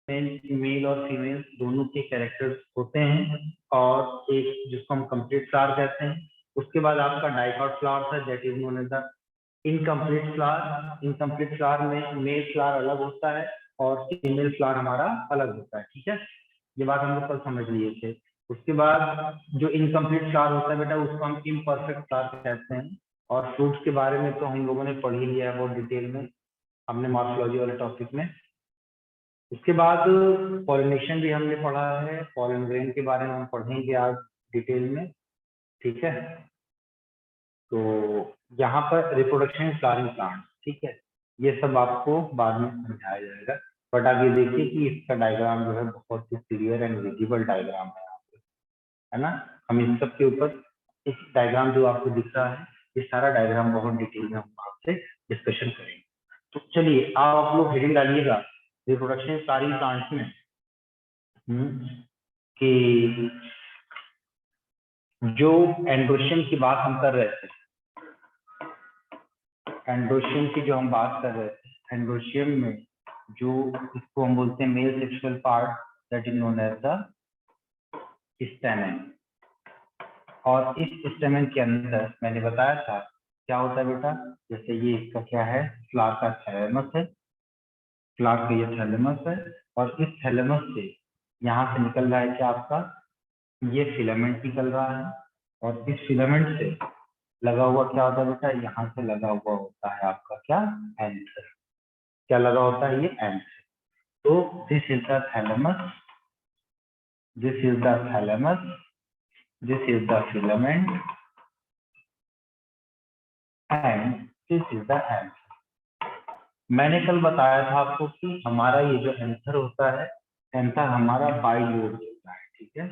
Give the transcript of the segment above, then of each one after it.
Mail और female दोनों के कैरेक्टर्स होते हैं, और एक जिसको हम कंप्लीट फ्लावर कहते हैं। उसके बाद आपका डाइकॉट फ्लावर था, that is known as the incomplete flower. Incomplete flower में मेल फ्लावर अलग होता है और फीमेल फ्लावर हमारा अलग होता है, ठीक है। ये बात हम लोग कल समझ लिए थे। उसके बाद जो इनकम्प्लीट फ्लावर होता है बेटा, उसको हम इम्परफेक्ट फ्लावर कहते हैं। और फ्रूट्स के बारे में तो हम लोगों ने पढ़ ही लिया है बहुत डिटेल में, हमने मॉर्फोलॉजी वाले टॉपिक में। उसके बाद पॉलिनेशन भी हमने पढ़ा है, पॉलन ग्रेन के बारे में हम पढ़ेंगे आज डिटेल में, ठीक है। तो यहाँ पर रिप्रोडक्शन फ्लावरिंग प्लांट, ठीक है, ये सब आपको बाद में समझाया जाएगा। बट आप ये देखिए कि इसका डायग्राम जो है बहुत ही क्लियर एंड विजिबल डायग्राम है यहाँ पे, है ना। हम इन सब के ऊपर इस डायग्राम जो आपको दिख रहा है, ये सारा डायग्राम बहुत डिटेल में हम आपसे डिस्कशन करेंगे। तो चलिए आप लोग हेडिंग डालिएगा रिप्रोडक्शन फ्लावरिंग प्लांट्स में कि जो एंड्रोशियम की बात हम कर रहे थे, एंड्रोशियम की जो हम बात कर रहे थे, एंड्रोशियम में जो इसको हम बोलते हैं male sexual part, that is known as the stamen. और इस स्टैमेन के अंदर मैंने बताया था क्या होता है बेटा, जैसे ये इसका क्या है, फ्लावर का थैलेमस है, फ्लावर का ये थैलेमस है, और इस थैलेमस से यहाँ से निकल रहा है क्या आपका, ये फिलामेंट निकल रहा है, और इस फिलामेंट से लगा हुआ क्या होता है बेटा, यहाँ से लगा हुआ होता है आपका क्या, एंथर। क्या लगा होता है, ये एंथर। तो this is the thalamus, this is the thalamus, this is the filament and this is the anther. मैंने कल बताया था आपको कि हमारा ये जो एंथर होता है, एंथर हमारा बाइलोब होता है, ठीक है।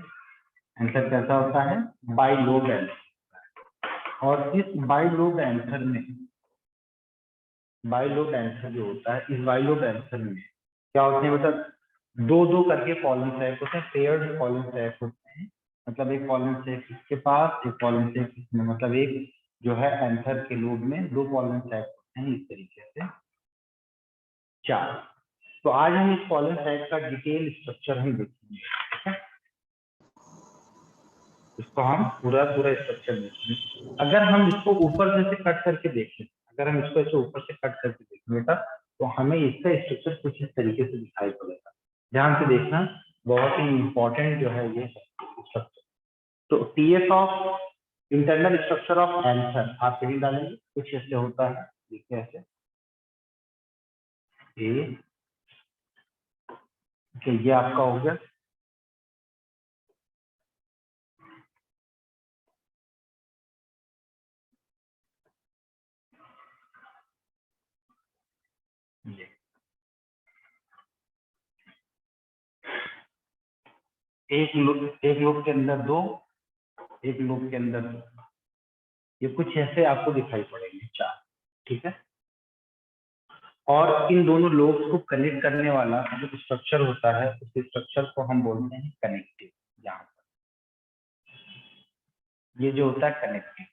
एंथर कैसा होता है, बाइलोब एंथर। और इस बाइलोब एंथर में, बाइलोब एंथर जो होता है, इस बाइलोब एंथर में क्या होते हैं मतलब दो दो करके पॉलन सैक होते हैं, पेयर्ड पॉलन सैक होते हैं। मतलब एक पॉलन सैक इसके पास, एक पॉलन सैक इसमें, मतलब एक जो है एंथर के लोब में दो पॉलन सैक होते हैं, इस तरीके से चार। तो आज हम इस पॉलन सैक का डिटेल स्ट्रक्चर हम देखेंगे, ठीक है। इसको हम पूरा स्ट्रक्चर देखेंगे। अगर हम इसको ऊपर से कट करके देखें, अगर हम इसको ऐसे ऊपर से कट करके देखें बेटा, तो हमें इसका स्ट्रक्चर कुछ इस तरीके से दिखाई पड़ेगा। ध्यान से देखना, बहुत ही इंपॉर्टेंट जो है ये स्ट्रक्चर। तो TS of internal structure of anther आप कहीं डालेंगे, कुछ ऐसे होता है, देखिए ऐसे ये आपका हो गया। एक लोब के अंदर दो, एक लोब के अंदर दो, ये कुछ ऐसे आपको दिखाई पड़ेंगे चार, ठीक है। और इन दोनों लोब्स को कनेक्ट करने वाला जो स्ट्रक्चर होता है, उस स्ट्रक्चर को हम बोलते हैं कनेक्टिव। यहाँ पर ये जो होता है कनेक्टिव,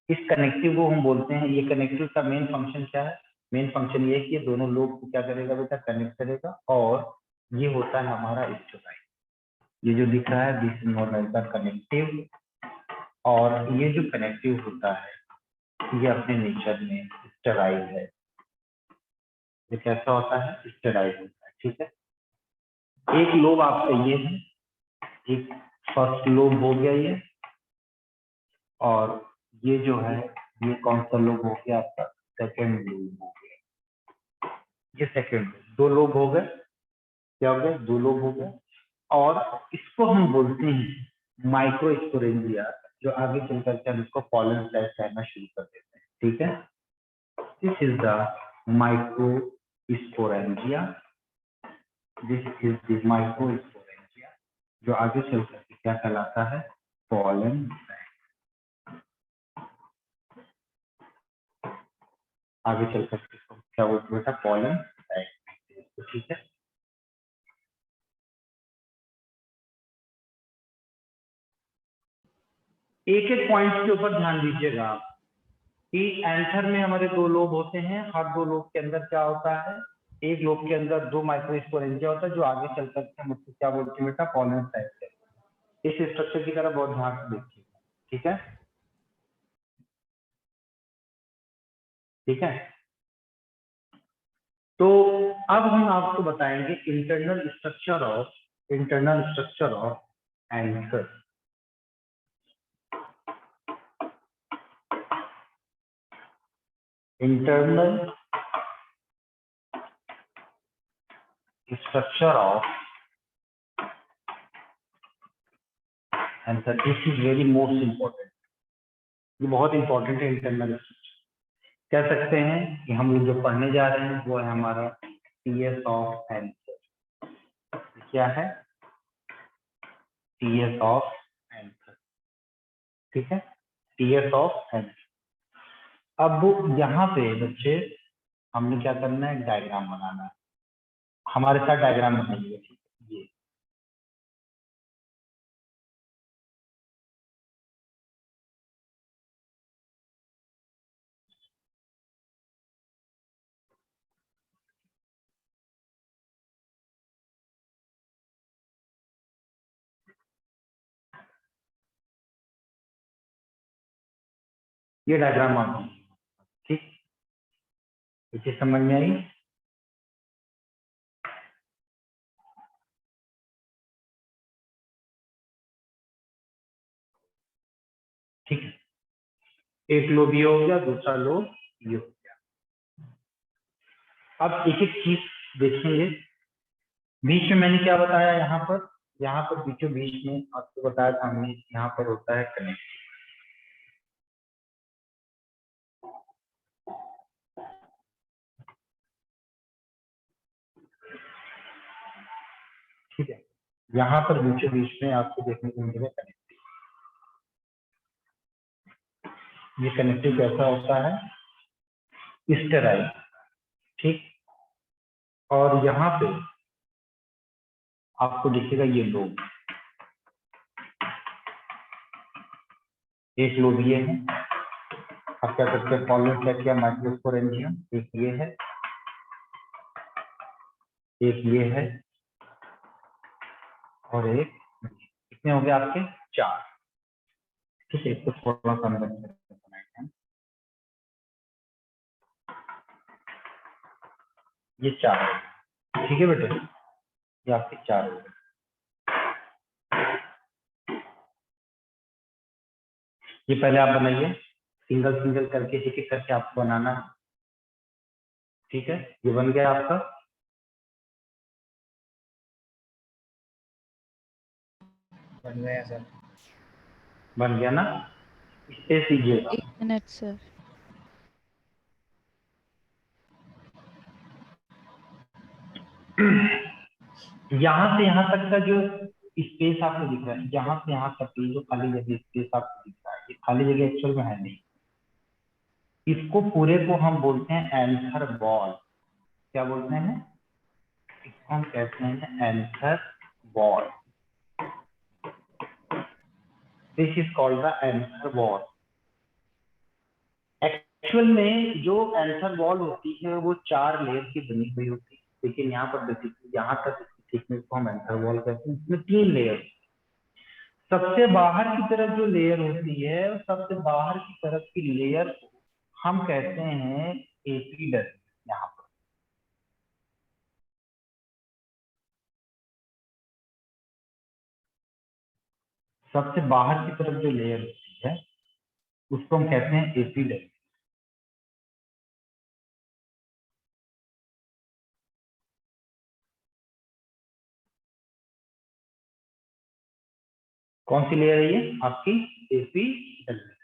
इस कनेक्टिव को हम बोलते हैं, ये कनेक्टिव का मेन फंक्शन क्या है, मेन फंक्शन ये है कि ये दोनों लोब को क्या करेगा बेटा, कनेक्ट करेगा। और ये होता है हमारा स्टेराइड, ये जो दिख रहा है this known as the connective. और ये जो कनेक्टिव होता है ये अपने नेचर में स्टेराइड है। ये कैसा होता है, स्टेराइड होता है, ठीक है। एक लोब आपका ये है, एक फर्स्ट लोब हो गया ये, और ये जो है ये कौन सा लोब हो गया आपका, सेकेंड लोब हो गया। ये सेकेंड लोब, दो लोब हो गए, क्या हो गया, दो लोब हो गए। और इसको हम बोलते हैं माइक्रोस्पोरेंजिया, जो आगे चल करके हम इसको पॉलन सैक कहना शुरू कर देते हैं, ठीक है। This is the microsporangia, this is the microsporangia, जो आगे चल करके क्या कहलाता है, पॉलन सैक। आगे चल करके क्या बोलते बेटा, पॉलन सैक, ठीक है। एक एक पॉइंट के ऊपर ध्यान दीजिएगा आप कि एंथर में हमारे दो लोब होते हैं, हर दो लोब के अंदर क्या होता है, एक लोब के अंदर 2 माइक्रोस्पोरेंजिया होता है जो आगे चल करके हम उसको क्या बोलते हैं बेटा, पॉलन साइड। इस स्ट्रक्चर की तरह बहुत ध्यान से देखिएगा, ठीक है, ठीक है। तो अब हम आपको बताएंगे internal structure of anchor. Internal structure of anchor, this is very most important, ये बहुत इंपॉर्टेंट है। इंटरनल स्ट्रक्चर कह सकते हैं कि हम लोग जो पढ़ने जा रहे हैं वो है हमारा टीएस ऑफ एंकर। क्या है? टीएस ऑफ एंकर, ठीक है, टीएस ऑफ एंकर। अब यहाँ पे बच्चे हमने क्या करना है, डायग्राम बनाना है। हमारे साथ डायग्राम बनाइए, ठीक है। ये डायग्राम आप, ठीक, इसे समझ में आई? ठीक है, एक लोब ये हो गया, दूसरा लोब ये हो गया। अब एक एक चीज देखेंगे। बीच में मैंने क्या बताया, यहाँ पर बीचों बीच में आपको बताया था हमने, यहाँ पर होता है कनेक्ट। ठीक है, यहाँ पर बीचों बीच में आपको देखने को मिलेगा कनेक्टिव। ये कनेक्टिव कैसा होता है, स्टेराइल, ठीक। और यहाँ पे आपको दिखेगा ये लोब, एक लोब ये है, आप क्या करते हैं, पॉलन क्या किया, माइक्रोस्पोरेंजियम, एक ये है, एक ये है, और एक, कितने हो गए आपके, 4। ठीक है, इसको थोड़ा सा अंदर बनाएंगे। ये 4 हो गए, ठीक है बेटे, ये आपके 4 हो गए। ये पहले आप बनाइए, सिंगल सिंगल करके, एक एक करके आपको बनाना है, ठीक है। ये बन गया आपका, बन गया सर, बन गया ना, स्पेस दीजिएगा। 1 मिनट सर। यहाँ से यहाँ तक का जो स्पेस आपको दिख रहा है, यहाँ से यहाँ तक की जो खाली जगह स्पेस आपको दिख रहा है, ये खाली जगह एक्चुअल में है नहीं। इसको पूरे को हम बोलते हैं एंथर वॉल। क्या बोलते हैं? इसको हम कहते हैं anther wall. This is called the anther wall. Actual में जो एंथर वॉल होती है वो 4 लेयर की बनी हुई होती है, लेकिन यहाँ पर बेसिकली यहाँ तक थिकनेस को हम एंथर वॉल कहते हैं। इसमें 3 लेयर, सबसे बाहर की तरफ जो लेयर होती है, सबसे बाहर की तरफ की लेयर को हम कहते हैं एपिडर्मिस। यहाँ पर सबसे बाहर की तरफ जो लेयर होती है उसको हम कहते हैं एपिडर्मिस। कौन सी लेयर है ये आपकी? एपिडर्मिस।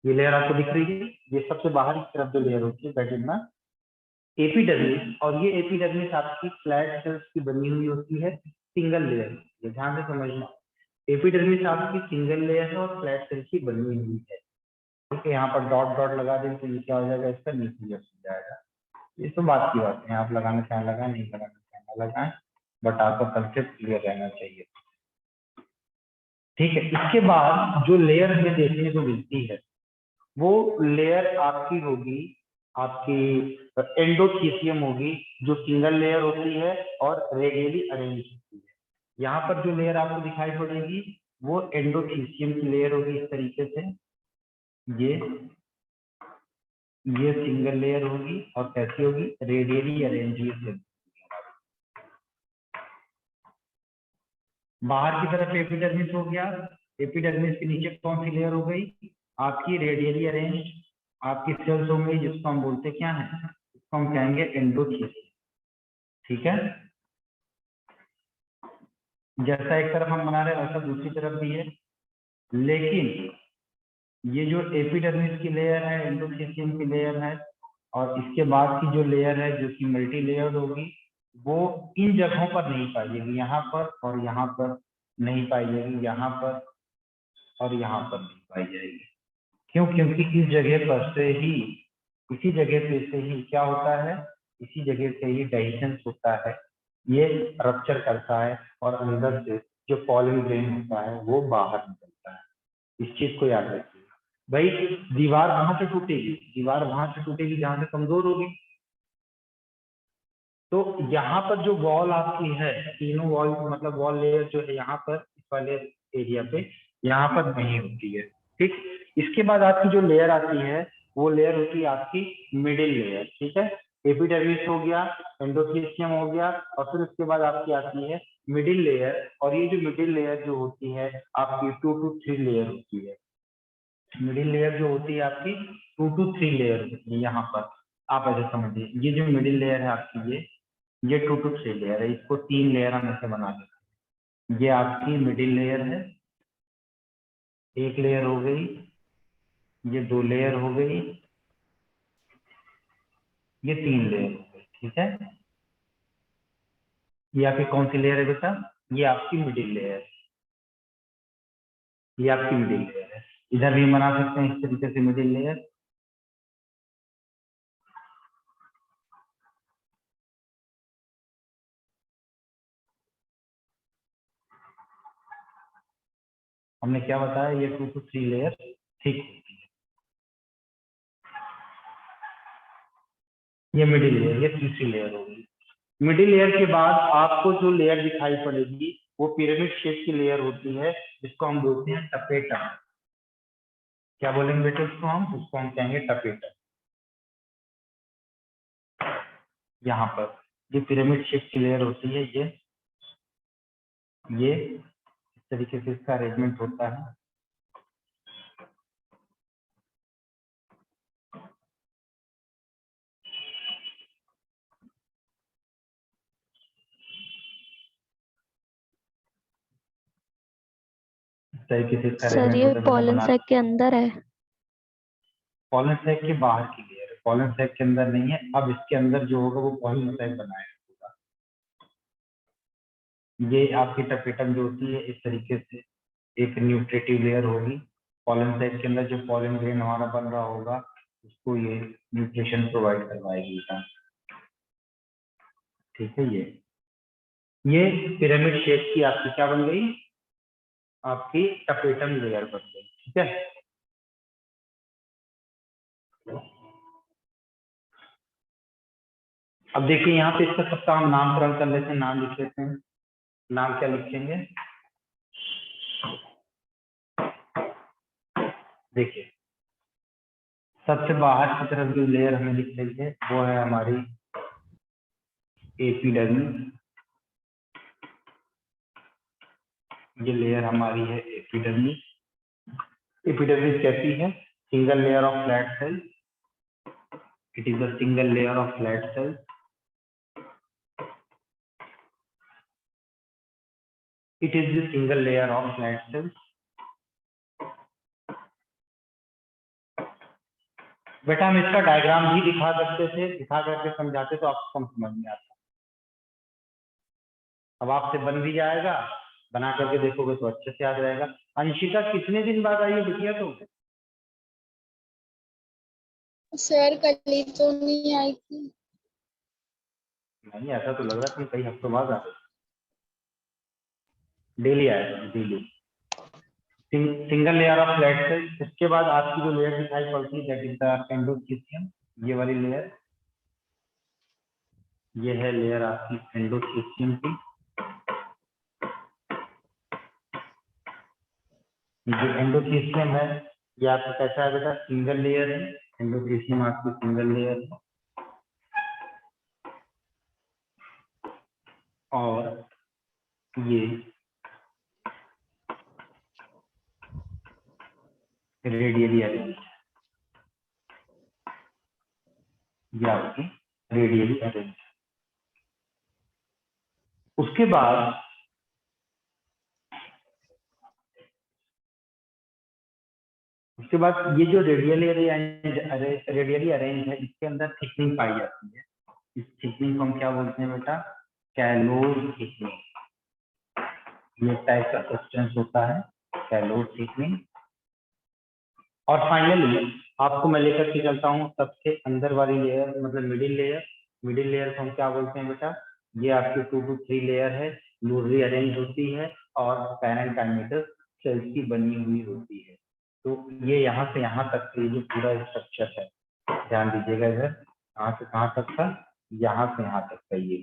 ये लेयर आपको दिख रही है, ये सबसे बाहर की तरफ जो लेयर होती है दैट इज ना एपिडर्मिस। और ये एपिडर्मिस आपकी फ्लैट सेल्स की बनी हुई होती है, सिंगल लेयर। ये ध्यान से समझना, एपिडर्मिस आपकी सिंगल लेयर है और फ्लैट सेल की बनी हुई है। ठीक है, यहाँ पर डॉट डॉट लगा दें तो ये क्या हो जाएगा, इसका न्यूक्लियस हो जाएगा। ये तो बात की बात है, आप लगाना चाहें लगाएं, नहीं लगाना चाहें ना लगाएं, बट आपका कंसेप्ट क्लियर रहना चाहिए। ठीक है, इसके बाद जो लेयर हमें देखने को मिलती है वो लेयर आपकी होगी आपकी एंडोथीसियम होगी जो सिंगल लेयर होती है और रेडियली अरेंज होती है। यहाँ पर जो लेयर आपको दिखाई पड़ेगी वो एंडोथीसियम की लेयर होगी इस तरीके से, ये सिंगल लेयर होगी और कैसी होगी, रेडियली अरेंज। बाहर की तरफ एपिडर्मिस हो गया, एपिडर्मिस के नीचे कौन सी लेयर हो गई, आपकी रेडियली अरेंज आपकी सेल्स हो गई, जिसको हम बोलते क्या है, इसको हम कहेंगे एंडोथीसियम। ठीक है, जैसा एक तरफ हम बना रहे हैं वैसा दूसरी तरफ भी है, लेकिन ये जो एपिडर्मिस की लेयर है एंडोथीसियम की लेयर है, और इसके बाद की जो लेयर है जो कि मल्टी लेयर्ड होगी, वो इन जगहों पर नहीं पाई जाएगी, यहाँ पर और यहाँ पर नहीं पाई जाएगी, यहाँ पर और यहाँ पर नहीं पाई जाएगी। क्यों? क्योंकि इस जगह पर से ही, इसी जगह पे से ही क्या होता है, इसी जगह से ही डाइजेशन होता है, ये रप्चर करता है और अंदर से जो पॉलन ग्रेन होता है वो बाहर निकलता है। इस चीज को याद रखिएगा भाई। दीवार कहाँ से टूटेगी, दीवार वहां से टूटेगी जहां से कमजोर होगी। तो यहाँ पर जो वॉल आपकी है, तीनों वॉल मतलब वॉल लेयर जो है यहाँ पर इस वाले एरिया पे यहाँ पर नहीं होती है। ठीक, इसके बाद आपकी जो लेयर आती है वो लेयर होती है आपकी मिडिल लेयर। ठीक है, एपिडर्मिस हो गया, एंडोथीसियम हो गया, और फिर उसके बाद आपकी आती है मिडिल लेयर। और ये जो मिडिल लेयर जो होती है आपकी 2 to 3 लेयर होती है। मिडिल लेयर जो होती है आपकी 2 to 3 लेयर होती है। यहाँ पर आप ऐसे समझिए, ये जो मिडिल लेयर है आपकी, ये 2 to 3 लेयर है, इसको 3 लेयर हम ऐसे बना देते हैं। ये आपकी मिडिल लेयर है, एक लेयर हो गई, ये 2 लेयर हो गई, ये 3 लेयर हो गई। ठीक है, ये आपकी कौन सी लेयर है बेटा, ये आपकी मिडिल लेयर, ये आपकी मिडिल लेयर है। इधर भी बना सकते हैं इस तरीके से मिडिल लेयर। हमने क्या बताया, ये 2 to 3 लेयर ठीक होती है। ये मिडिल लेयर, ये तीसरी लेयर होगी। मिडिल लेयर के बाद आपको जो लेयर दिखाई पड़ेगी वो पिरामिड शेप की लेयर होती है, जिसको हम बोलते हैं टपेटा। क्या बोलेंगे बेटे उसको हम कहेंगे टपेटा। यहाँ पर जो पिरामिड शेप की लेयर होती है, ये इस तरीके से इसका अरेंजमेंट होता है। इस तरीके से इसका सर अरेंजमेंट ये होता है। पॉलन सैक के अंदर है। पॉलन सैक के बाहर की लेयर है, पॉलन सैक के अंदर नहीं है। अब इसके अंदर जो होगा वो पॉलन सैक बनाएगा। ये आपकी टपेटम जो होती है इस तरीके से एक न्यूट्रिटिव लेयर होगी। पॉलन सैक के अंदर जो पॉलन ग्रेन हमारा बन रहा होगा उसको ये न्यूट्रिशन प्रोवाइड करवाएगी। ठीक है, ये पिरामिड शेप की आपकी क्या बन गई, आपकी टपेटम लेयर बन गई। ठीक है, अब देखिए यहाँ पे इसका सबका हम नामकरण कर लेते हैं, नाम लिख लेते हैं। नाम क्या लिखेंगे, देखिए सबसे बाहर की तरफ जो लेयर हमें दिख रही है वो है हमारी एपिडर्मिस। ये लेयर हमारी है एपिडर्मिस। एपिडर्मिस कैसी है, single layer of flat cell. It is a single layer of flat cell. It is the single layer of flat cell. बेटा हम इसका डायग्राम भी दिखा सकते थे, दिखा करके समझाते तो आपको कम समझ में आता। अब आपसे बन भी जाएगा, बना करके देखोगे तो अच्छे से याद रहेगा। अंशिका कितने दिन बाद आई है बिटिया तो? सर कल ही तो नहीं आई थी। नहीं, ऐसा तो लग रहा था कई हफ्तों बाद आ गई। डेली आएगा, daily. Single layer of flat cell. इसके बाद आपकी जो लेयर दिखाई पड़ती है दैट इज द एंडोथीसियम। ये वाली लेयर, ये है लेयर आपकी एंडोथेलियम की। जो एंडोथेलियम है ये आपका कैसा है बेटा, सिंगल लेयर है। एंडोथेलियम आपकी सिंगल लेयर है और ये रेडियली अरेंज, ये आपकी रेडियली अरेंज। उसके बाद ये जो रेडियली अरेंज है, इसके अंदर थिकनिंग पाई जाती है। इस थिकनिंग को हम क्या बोलते हैं बेटा, कैलोर थिकनिंग। ये टाइप का सब्सटेंस होता है कैलोर थिकनिंग। और फाइनली आपको मैं लेकर के चलता हूँ सबसे अंदर वाली लेयर, मतलब मिडिल लेयर। मिडिल लेयर को हम क्या बोलते हैं बेटा, ये आपकी 2 to 3 लेयर है, लूजली अरेंज होती है और पैरेंकाइमेटस सेल्स की बनी हुई होती है। तो ये यहाँ से यहाँ तक ये जो पूरा स्ट्रक्चर है, ध्यान दीजिएगा इधर, कहाँ से कहाँ तक था, यहाँ से यहाँ तक का ये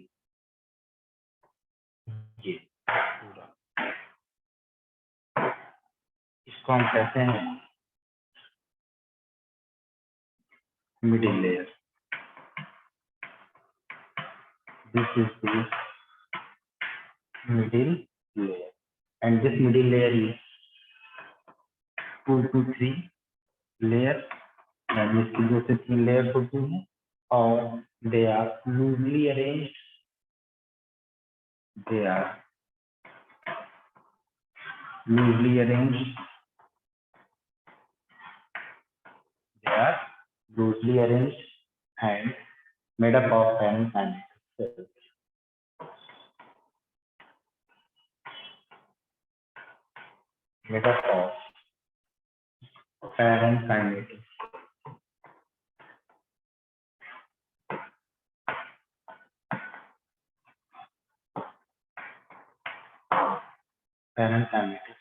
पूरा, इसको हम कहते हैं middle layer. This is the middle layer and this middle layer is 2 to 3 layer, यानी इसकी 2 से 3 लेयर होती हैं और they are loosely arranged, they are loosely arranged, they are loosely arranged and made up of parenchymal cells. Made up of parenchymal parenchymal,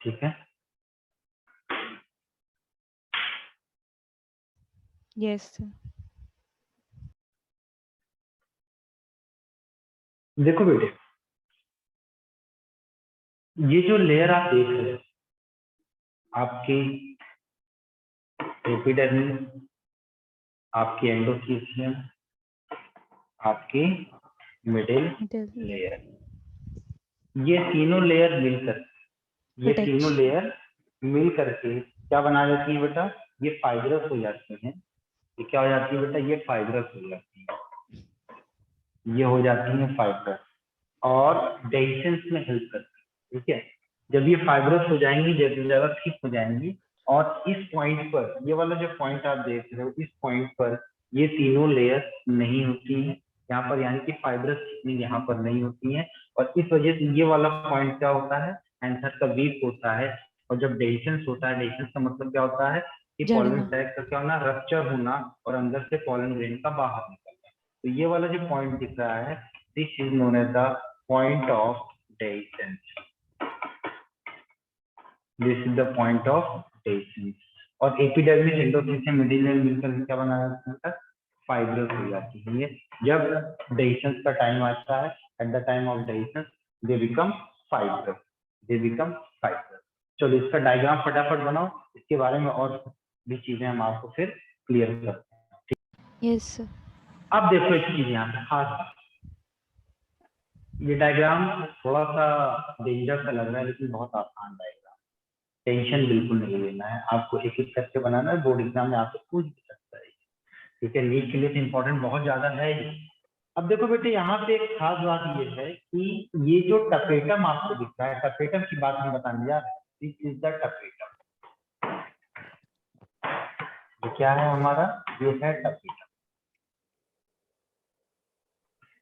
ठीक है। Yes, sir. देखो बेटे, ये जो लेयर आप देख रहे हैं आपकी एपिडर्मिस, आपकी एंडोथेलियम, आपकी मिडिल लेयर, ये तीनों लेयर मिल करके क्या बना जाती है बेटा, ये फाइब्रस हो जाती है। ये क्या हो जाती है बेटा, ये फाइब्रस हो जाती है, ये हो जाती है फाइब्रस और डेहिशंस में हेल्प करती है। ठीक है, जब ये फाइब्रस हो जाएंगी, ज्यादा थिक हो जाएंगी और इस पॉइंट पर, ये वाला जो पॉइंट आप देख रहे हो, इस पॉइंट पर ये तीनों लेयर नहीं होती है यहाँ पर, यानी कि फाइब्रस थिकनिंग यहाँ पर नहीं होती है और इस वजह से ये वाला पॉइंट क्या होता है, एंथर का वीक होता है। और जब डेहिशंस होता है, डेहिशंस का मतलब क्या होता है कि पॉलन सैक का क्या होना, रप्चर होना और अंदर से पॉलन ग्रेन का बाहर निकलना। तो ये वाला जो पॉइंट दिख रहा है, this is known as the point of dehiscence. This is the point of dehiscence. और एपिडर्मिस, एंडोथेलियम, मिडिल लेयर मिलकर क्या बना जाता है, फाइब्रस हो जाती है। ये जब डेहिशंस का टाइम आता है, at the time of dehiscence they become fibrous, चलो इसका डायग्राम फटाफट बनाओ, इसके बारे में और भी चीजें हम आपको फिर क्लियर करते हैं। Yes, sir. अब देखो एक चीज यहाँ पे खास, ये डायग्राम थोड़ा सा डेंजर सा लग रहा है लेकिन बहुत आसान डायग्राम, टेंशन बिल्कुल नहीं लेना है, आपको एक एक करके बनाना है, बोर्ड एग्जाम में आपको पूछ भी सकता है। ठीक है, नीट के लिए तो इम्पोर्टेंट बहुत ज्यादा है ही। अब देखो बेटे, यहाँ पे एक खास बात ये है कि ये जो टपेटम आपको दिख रहा है, टपेटम की बात हम बताने जा रहे हैं। दिस इज द टपेटम, ये क्या है हमारा, ये है टपेटम।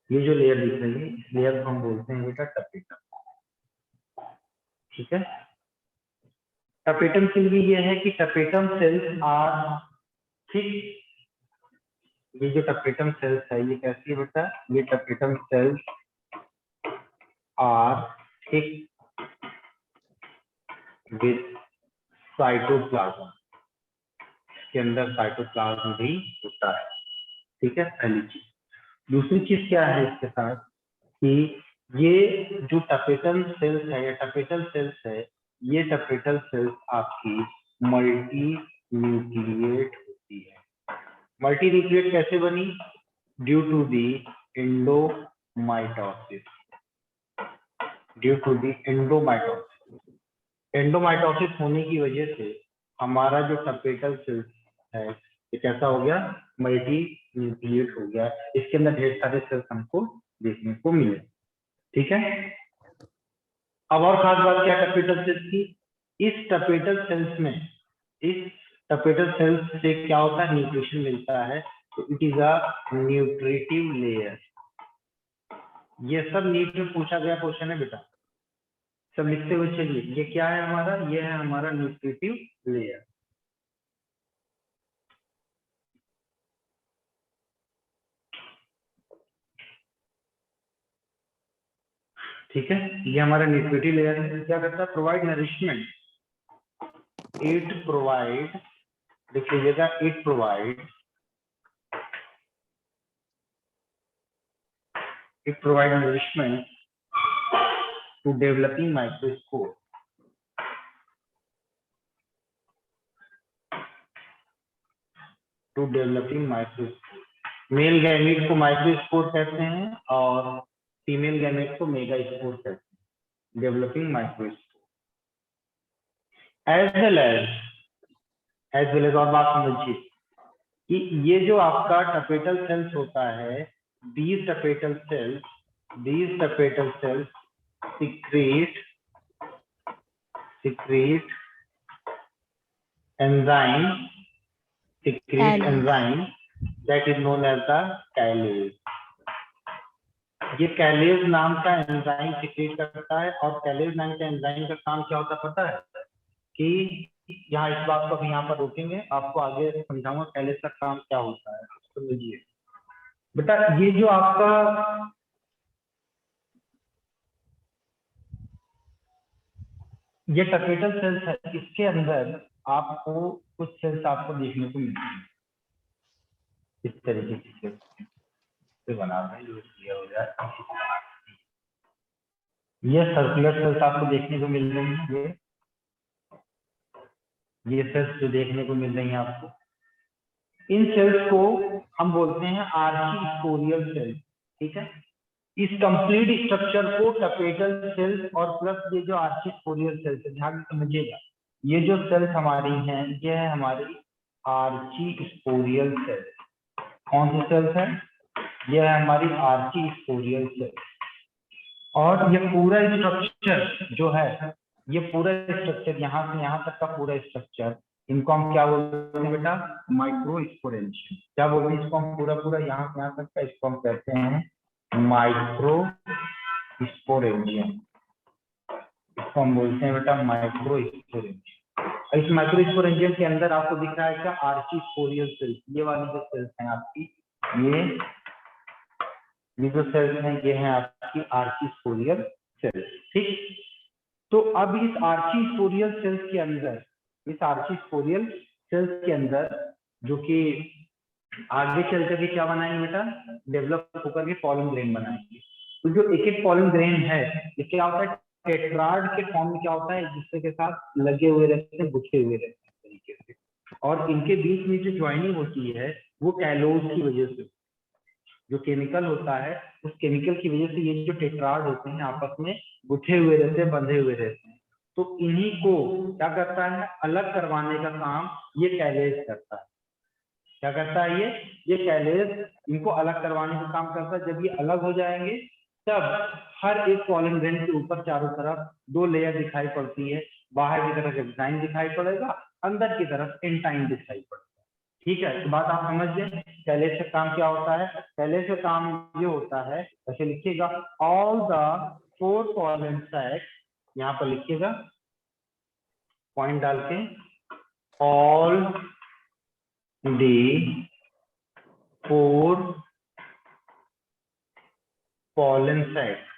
ये जो लेयर दिख रही है, इस लेयर को हम बोलते हैं बेटा टपेटम। ठीक है, टपेटम के लिए ये है कि टपेटम सेल्स आर थिक। ये जो टपेटम सेल्स है ये कैसी है बेटा, ये tapetum cells are thick with cytoplasm. इसके अंदर साइटोप्लाज्म भी होता है। ठीक है, पहली चीज। दूसरी चीज क्या है इसके साथ कि ये जो टपेटल सेल्स है या टपेटल सेल्स है, ये टपेटल सेल्स आपकी मल्टी न्यूक्लिएट होती है। मल्टी न्यूक्लिएट कैसे बनी? Due to the endomitosis, due to the endomitosis. Endomitosis होने की वजह से हमारा जो टपेटल सेल्स है ये कैसा हो गया? मल्टी न्यूक्लिएट हो गया। इसके अंदर ढेर सारे सेल्स हमको देखने को मिले। ठीक है, अब और खास बात क्या टपेटल सेल्स की? इस टपेटल सेल्स में, इस टपेटल सेल्स से क्या होता है? न्यूट्रिशन मिलता है। तो it is a nutritive layer. ये सब नीट में पूछा गया क्वेश्चन है बेटा, सब लिखते हुए चलिए। ये क्या है हमारा? ये है हमारा न्यूट्रिटिव लेयर। ठीक है, ये हमारा न्यूट्रिटिव लेयर है। क्या करता है? Provide nourishment. इट प्रोवाइड, देख लीजिएगा, it provide, it provide nourishment to developing microspore, to developing microspore. Male gamete को माइक्रोस्पोर कहते हैं और फीमेल गैमेट को मेगास्पोर कहते हैं, developing microspore. As well as और बात समझिए कि ये जो आपका टपेटल सेल्स होता है, these tapetal cells secrete enzyme that is known as the caylase। ये कैलेज नाम का एंजाइम सिक्रेट करता है। और कैलेज नाम के एंजाइम का काम क्या होता है पता है? कि यहाँ इस बात को अभी यहाँ पर रोकेंगे, आपको आगे समझाऊंगा कैलेज का काम क्या होता है। समझिए बेटा, ये जो आपका ये टपेटल सेल्स है, इसके अंदर आपको कुछ सेल्स आपको देखने को मिलती है इस तरीके से बना है। हो जाए ये सर्कुलर सेल्स आपको देखने को मिल रही है। ये सेल्स जो देखने को मिल रही हैं आपको, इन सेल्स को हम बोलते हैं आर्चीस्पोरियल सेल्स। ठीक है, इस कंप्लीट स्ट्रक्चर को टपेटल सेल्स और प्लस ये जो आर्चीस्पोरियल सेल्स है, ध्यान समझिएगा, ये जो सेल्स हमारी हैं ये है हमारी आर्चीस्पोरियल सेल्स। कौन सी सेल्स है? ये है हमारी आर्चीस्पोरियल सेल्स। और ये पूरा स्ट्रक्चर जो है, ये पूरा स्ट्रक्चर यहाँ से यहाँ तक का पूरा स्ट्रक्चर, इनको हम क्या बोलते हैं बेटा? माइक्रोस्पोरेंजियम। क्या बोलते हैं इसको हम? पूरा यहाँ से यहाँ तक का इसको हम कहते हैं माइक्रोस्पोरेंजियम। इसको हम बोलते हैं बेटा माइक्रोस्पोरेंजियम। इस माइक्रोस्पोरेंजियम के अंदर आपको दिख रहा है क्या? आर्चीस्पोरियल सेल्स। ये वाली जो सेल्स हैं आपकी, ये जो सेल्स हैं ये हैं आपकी आर्चीस्पोरियल सेल्स। ठीक, तो अब इस आर्चीस्पोरियल सेल्स के अंदर, इस आर्चीस्पोरियल सेल्स के अंदर जो कि आगे चल करके क्या बनाएंगे बेटा? डेवलप होकर के पॉलन ग्रेन बनाएंगे। तो जो एक एक पॉलन ग्रेन है ये क्या होता है? टेट्राड के फॉर्म में क्या होता है? एक दूसरे के साथ लगे हुए रहते हैं, गुथे हुए रहते हैं तरीके से। और इनके बीच में जो ज्वाइनिंग होती है वो कैलोज की वजह से, जो केमिकल होता है उस केमिकल की वजह से ये जो टेट्राड होते हैं आपस में गुथे हुए रहते हैं, बंधे हुए रहते हैं। तो इन्हीं को क्या करता है? अलग करवाने का काम ये कैलेज करता है। क्या करता है ये कैलेज इनको अलग करवाने का काम करता है। जब ये अलग हो जाएंगे तब हर एक पॉलन ग्रेन के ऊपर चारों तरफ दो लेयर दिखाई पड़ती है। बाहर की तरफ एग्जाइम दिखाई पड़ेगा, अंदर की तरफ एंटाइन दिखाई पड़ेगा। ठीक है, तो बात आप समझ गए। कैलेज का काम क्या होता है? कैलेज का काम ये होता है, ऐसे लिखिएगा, ऑल द 4 पॉलन सैक्स, यहाँ पर लिखिएगा पॉइंट डाल के, ऑल दी 4 पॉलन सैक्स,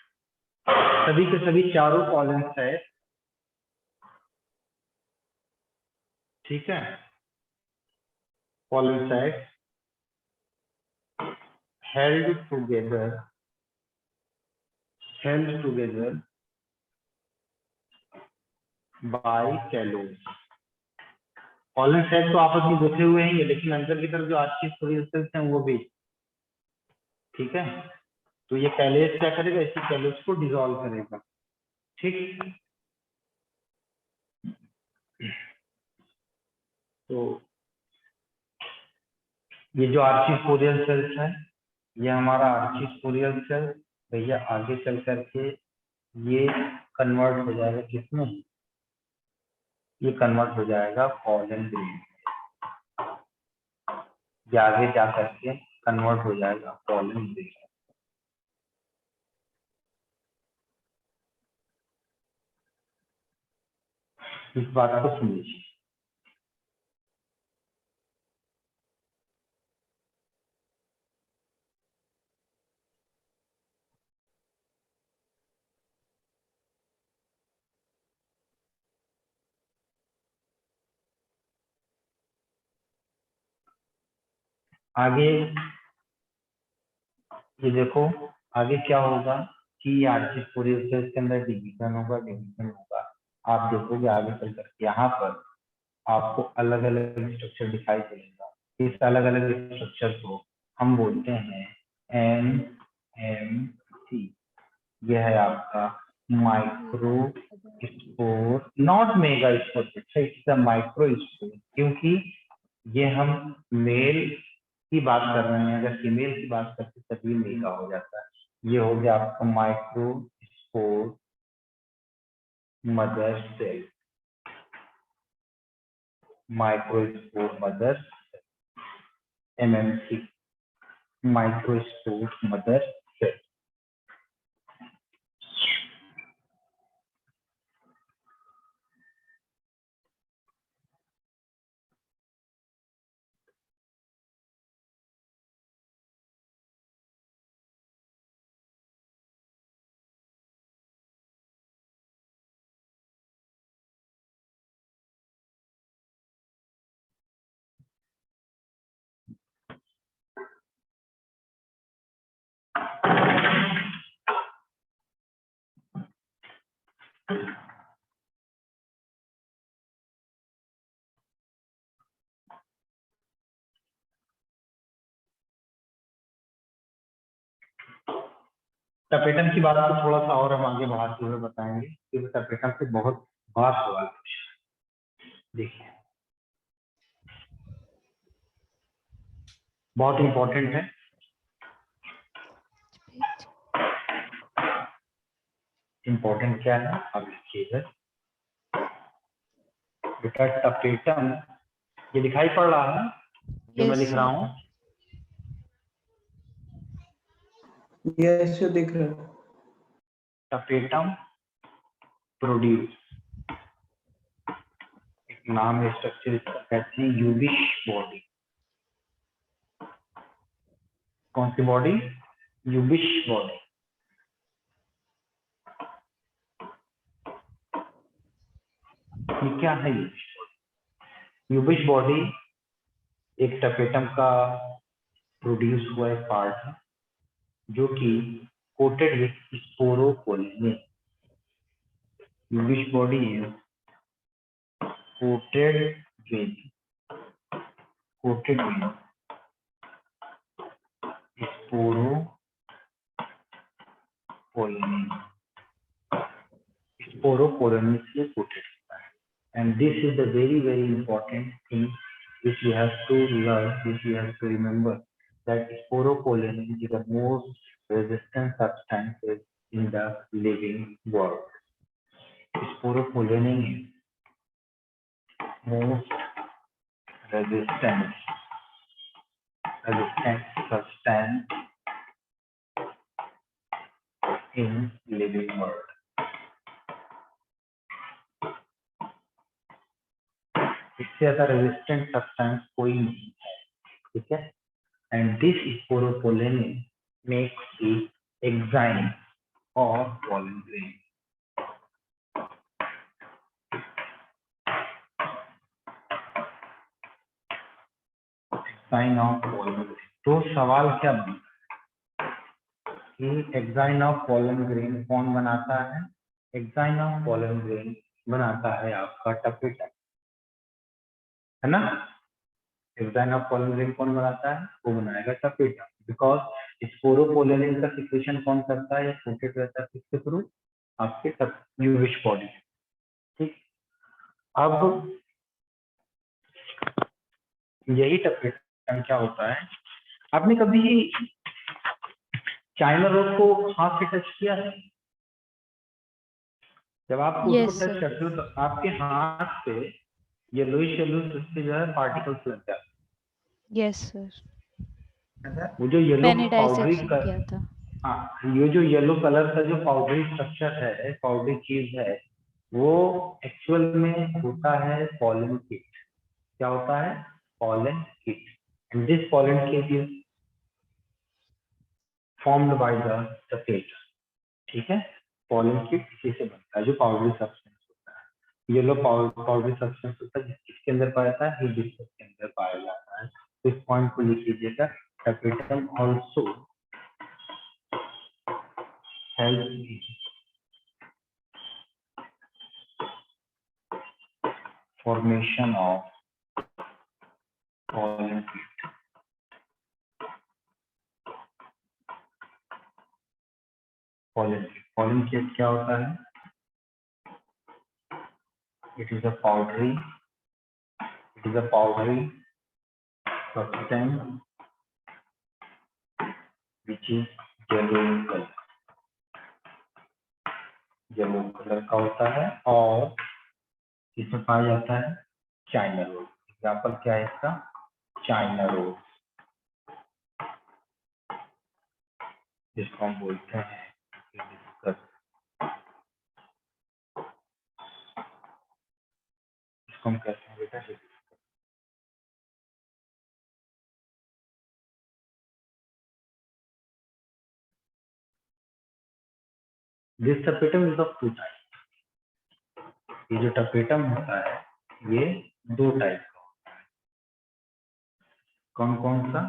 सभी के सभी चारों पॉलन सैक्स, ठीक है, pollen sacs held together by callus। pollen sac तो आपस में गुथे हुए हैं, लेकिन अंदर की तरफ जो आर्चीज स्पोरियल सेल्स हैं वो भी, ठीक है। तो ये कैलेज क्या करेगा, इसी कैलेज को डिसॉल्व करेगा, ठीक। तो ये जो आर्चीस्पोरियल सेल्स है, ये हमारा आर्चीस्पोरियल सेल भैया आगे चल करके ये कन्वर्ट हो जाएगा किसमें, ये कन्वर्ट हो जाएगा पॉलन ग्रेन, ये आगे जा करके कन्वर्ट हो जाएगा पॉलन ग्रेन। इस बात को समझिए। आगे ये देखो, आगे क्या होगा कि आर्चीस्पोरियल सेल्स के अंदर डिवीजन होगा। आप देखोगे आगे चल करके यहाँ पर आपको अलग अलग स्ट्रक्चर दिखाई देगा। इस अलग अलग स्ट्रक्चर को हम बोलते हैं MMC। यह है आपका micro spore, not mega spore, it's a micro spore, क्योंकि ये हम मेल की बात कर रहे हैं, अगर फीमेल की बात करते तभी मेगा हो जाता है। ये हो गया आपका micro spore mother cell, microspore mother, MMC, microspore mother cell. Tapetum की बात को थोड़ा सा और हम आगे बढ़ाते हुए बताएंगे, क्योंकि टपेटम से बहुत बार सवाल पूछा। देखिए बहुत इंपॉर्टेंट है, इंपॉर्टेंट क्या है अब लिखिएगा बेटा। टपेटम ये दिखाई पड़ रहा है जो मैं लिख रहा हूँ, यस दिख रहा है। टपेटम प्रोड्यूस, एक नाम है स्ट्रक्चर इसका, कहते हैं यूबिश बॉडी। कौन सी बॉडी, यूबिश बॉडी। ये क्या है यूबिश बॉडी? एक टपेटम का प्रोड्यूस हुआ एक पार्ट है जो कि कोटेड विथ स्पोरोपोलिन। यूबिश बॉडी है कोटेड विथ स्पोरोपोलिन से कोटेड होता है। And this is the very important thing which we have to learn, which we have to remember, that sporopollen is the most resistant substance in the living world. Sporopollen is most resistant substance in living world. इससे ज्यादा resistant substance कोई नहीं है, ठीक है। And this sporopollenin makes the enzyme of pollen grain. Sign of pollen grain. तो सवाल क्या बनता है कि एक्साइन ऑफ पॉलन ग्रेन कौन बनाता है? एक्साइन ऑफ पॉलन ग्रेन बनाता है आपका टपेटा, है ना। एक्साइन ऑफ पॉलन ग्रेन कौन बनाता है? वो बनाएगा टपेटा, बिकॉज स्पोरोपोलेनिन का सिक्रेशन कौन करता है या कोटेड रहता है किसके थ्रू? आपके यूविश बॉडी। ठीक, अब यही टपेटा क्या होता है, आपने कभी चाइना रोज को हाथ से टच किया है? जब आप उसको Yes, टच sir. करते हो तो आपके हाथ पे येलोइश उसके जो है पार्टिकल्स लग जाते हैं। Yes, sir. वो जो येलो मैंने पाउडरी डाइसेक्शन का, किया था। हाँ, ये जो येलो कलर का जो पाउडरी स्ट्रक्चर है, पाउडरी चीज है, वो एक्चुअल में होता है पॉलन किट। क्या होता है? Pollen kit. And this pollen kit is formed by the tapeta. ठीक है, पॉलन किट इसी से बनता है, जो पाउडरी सब्सटेंस होता है, येलो पाउडरी सब्सटेंस होता है, जिसके अंदर पाया जाता है, हिबिस्कस के अंदर पाया जाता है। तो इस पॉइंट को लिख लीजिएगा, tapetum also help formation of pollen kit। pollen kit क्या होता है? It is a powdery substance which is yellow in color। Yellow colour का होता है और इसमें पाया जाता है चाइना रोज। एग्जाम्पल क्या है इसका? चाइना रोज, जिसको हम बोलते हैं हिबिस्कस। इसको हम कहते हैं बेटा hibiscus. This tapetum is of two type. ये जो टपेटम होता है ये दो टाइप का होता है। कौन कौन सा?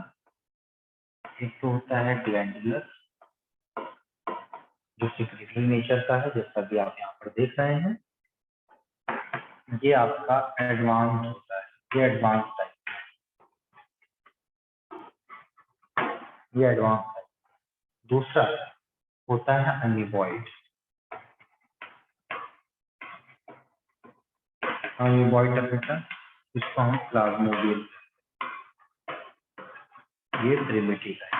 एक तो होता है ग्लैंडुलर, जो सिक्रेटरी नेचर का है, जैसा भी आप यहाँ पर देख रहे हैं। ये आपका एडवांस होता है, ये एडवांस टाइप, ये एडवांस टाइप। दूसरा होता है अमीबॉइड। अमीबॉइड टपेटा, इसको हम प्लाज्मोडियल, ये प्रिमिटिव है।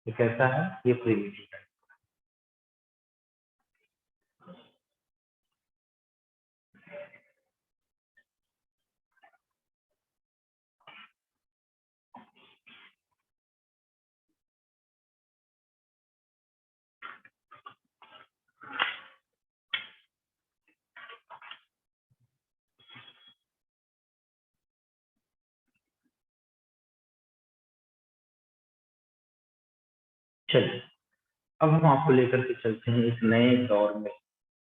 ये कैसा है? ये प्रिमिटिव है। चलिए, अब हम आपको लेकर के चलते हैं एक नए दौर में,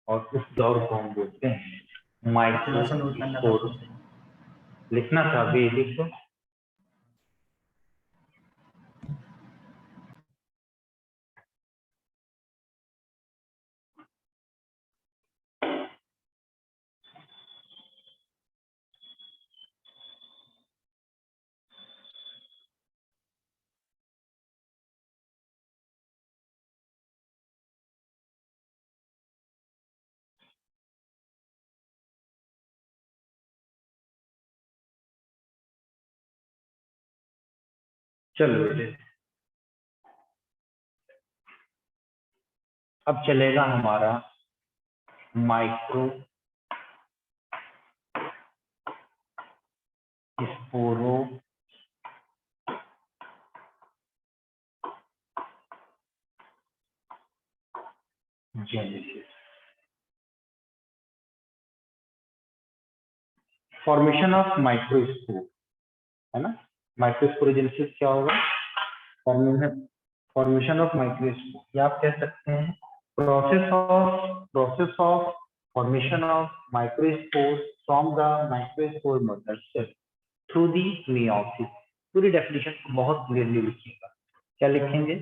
और उस दौर को हम बोलते हैं माइक्रोस्पोर। लिखना था अभी, लिखो। चलो बेटे, अब चलेगा हमारा micro स्पोरो genesis. Formation of microspore, है ना। माइक्रोस्पोरोजेनेसिस क्या होगा? फॉर्मेशन ऑफ माइक्रोस्पोर, या आप कह सकते हैं process of formation of microspore from the microspore mother cell through the meiosis. पूरी डेफिनेशन बहुत क्लियरली लिखिएगा। क्या लिखेंगे?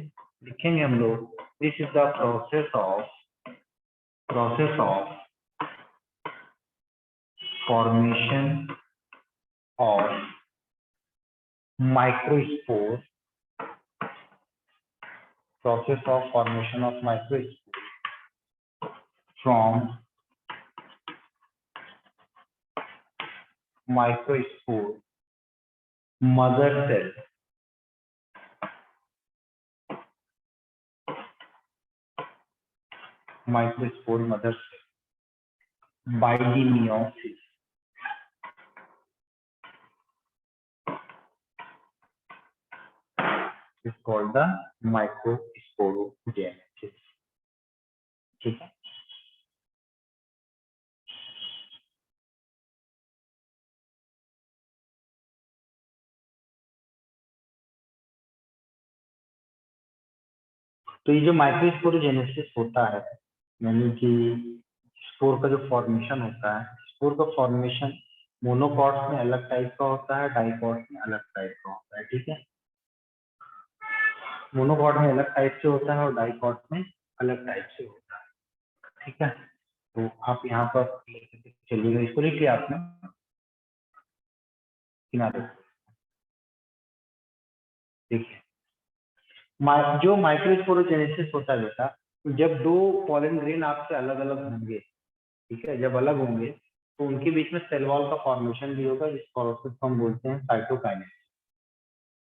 लिखेंगे हम लोग this is the process of formation of microspore, process of formation of microspore from microspore mother cell by the meiosis is called the microsporogenesis। ठीक है। तो ये जो माइक्रोस्पोरोजेनेसिस होता है, यानी कि स्पोर का जो फॉर्मेशन होता है, स्पोर का फॉर्मेशन मोनोकॉट्स में अलग टाइप का होता है, डाइकॉट्स में अलग टाइप का होता है। ठीक है, मोनोकॉट में अलग टाइप से होता है और डाइकॉट में अलग टाइप से होता है। ठीक है, तो आप यहाँ पर चलिएगा, इसको लिखिए आपने किनारे। देखिए जो माइक्रोस्पोरोजेनेसिस होता है बेटा, जब दो पॉलन ग्रेन आपसे अलग अलग होंगे, ठीक है, जब अलग होंगे तो उनके बीच में सेल वॉल का फॉर्मेशन भी होगा, जिस प्रोसेस को हम बोलते हैं साइटोकाइनेसिस।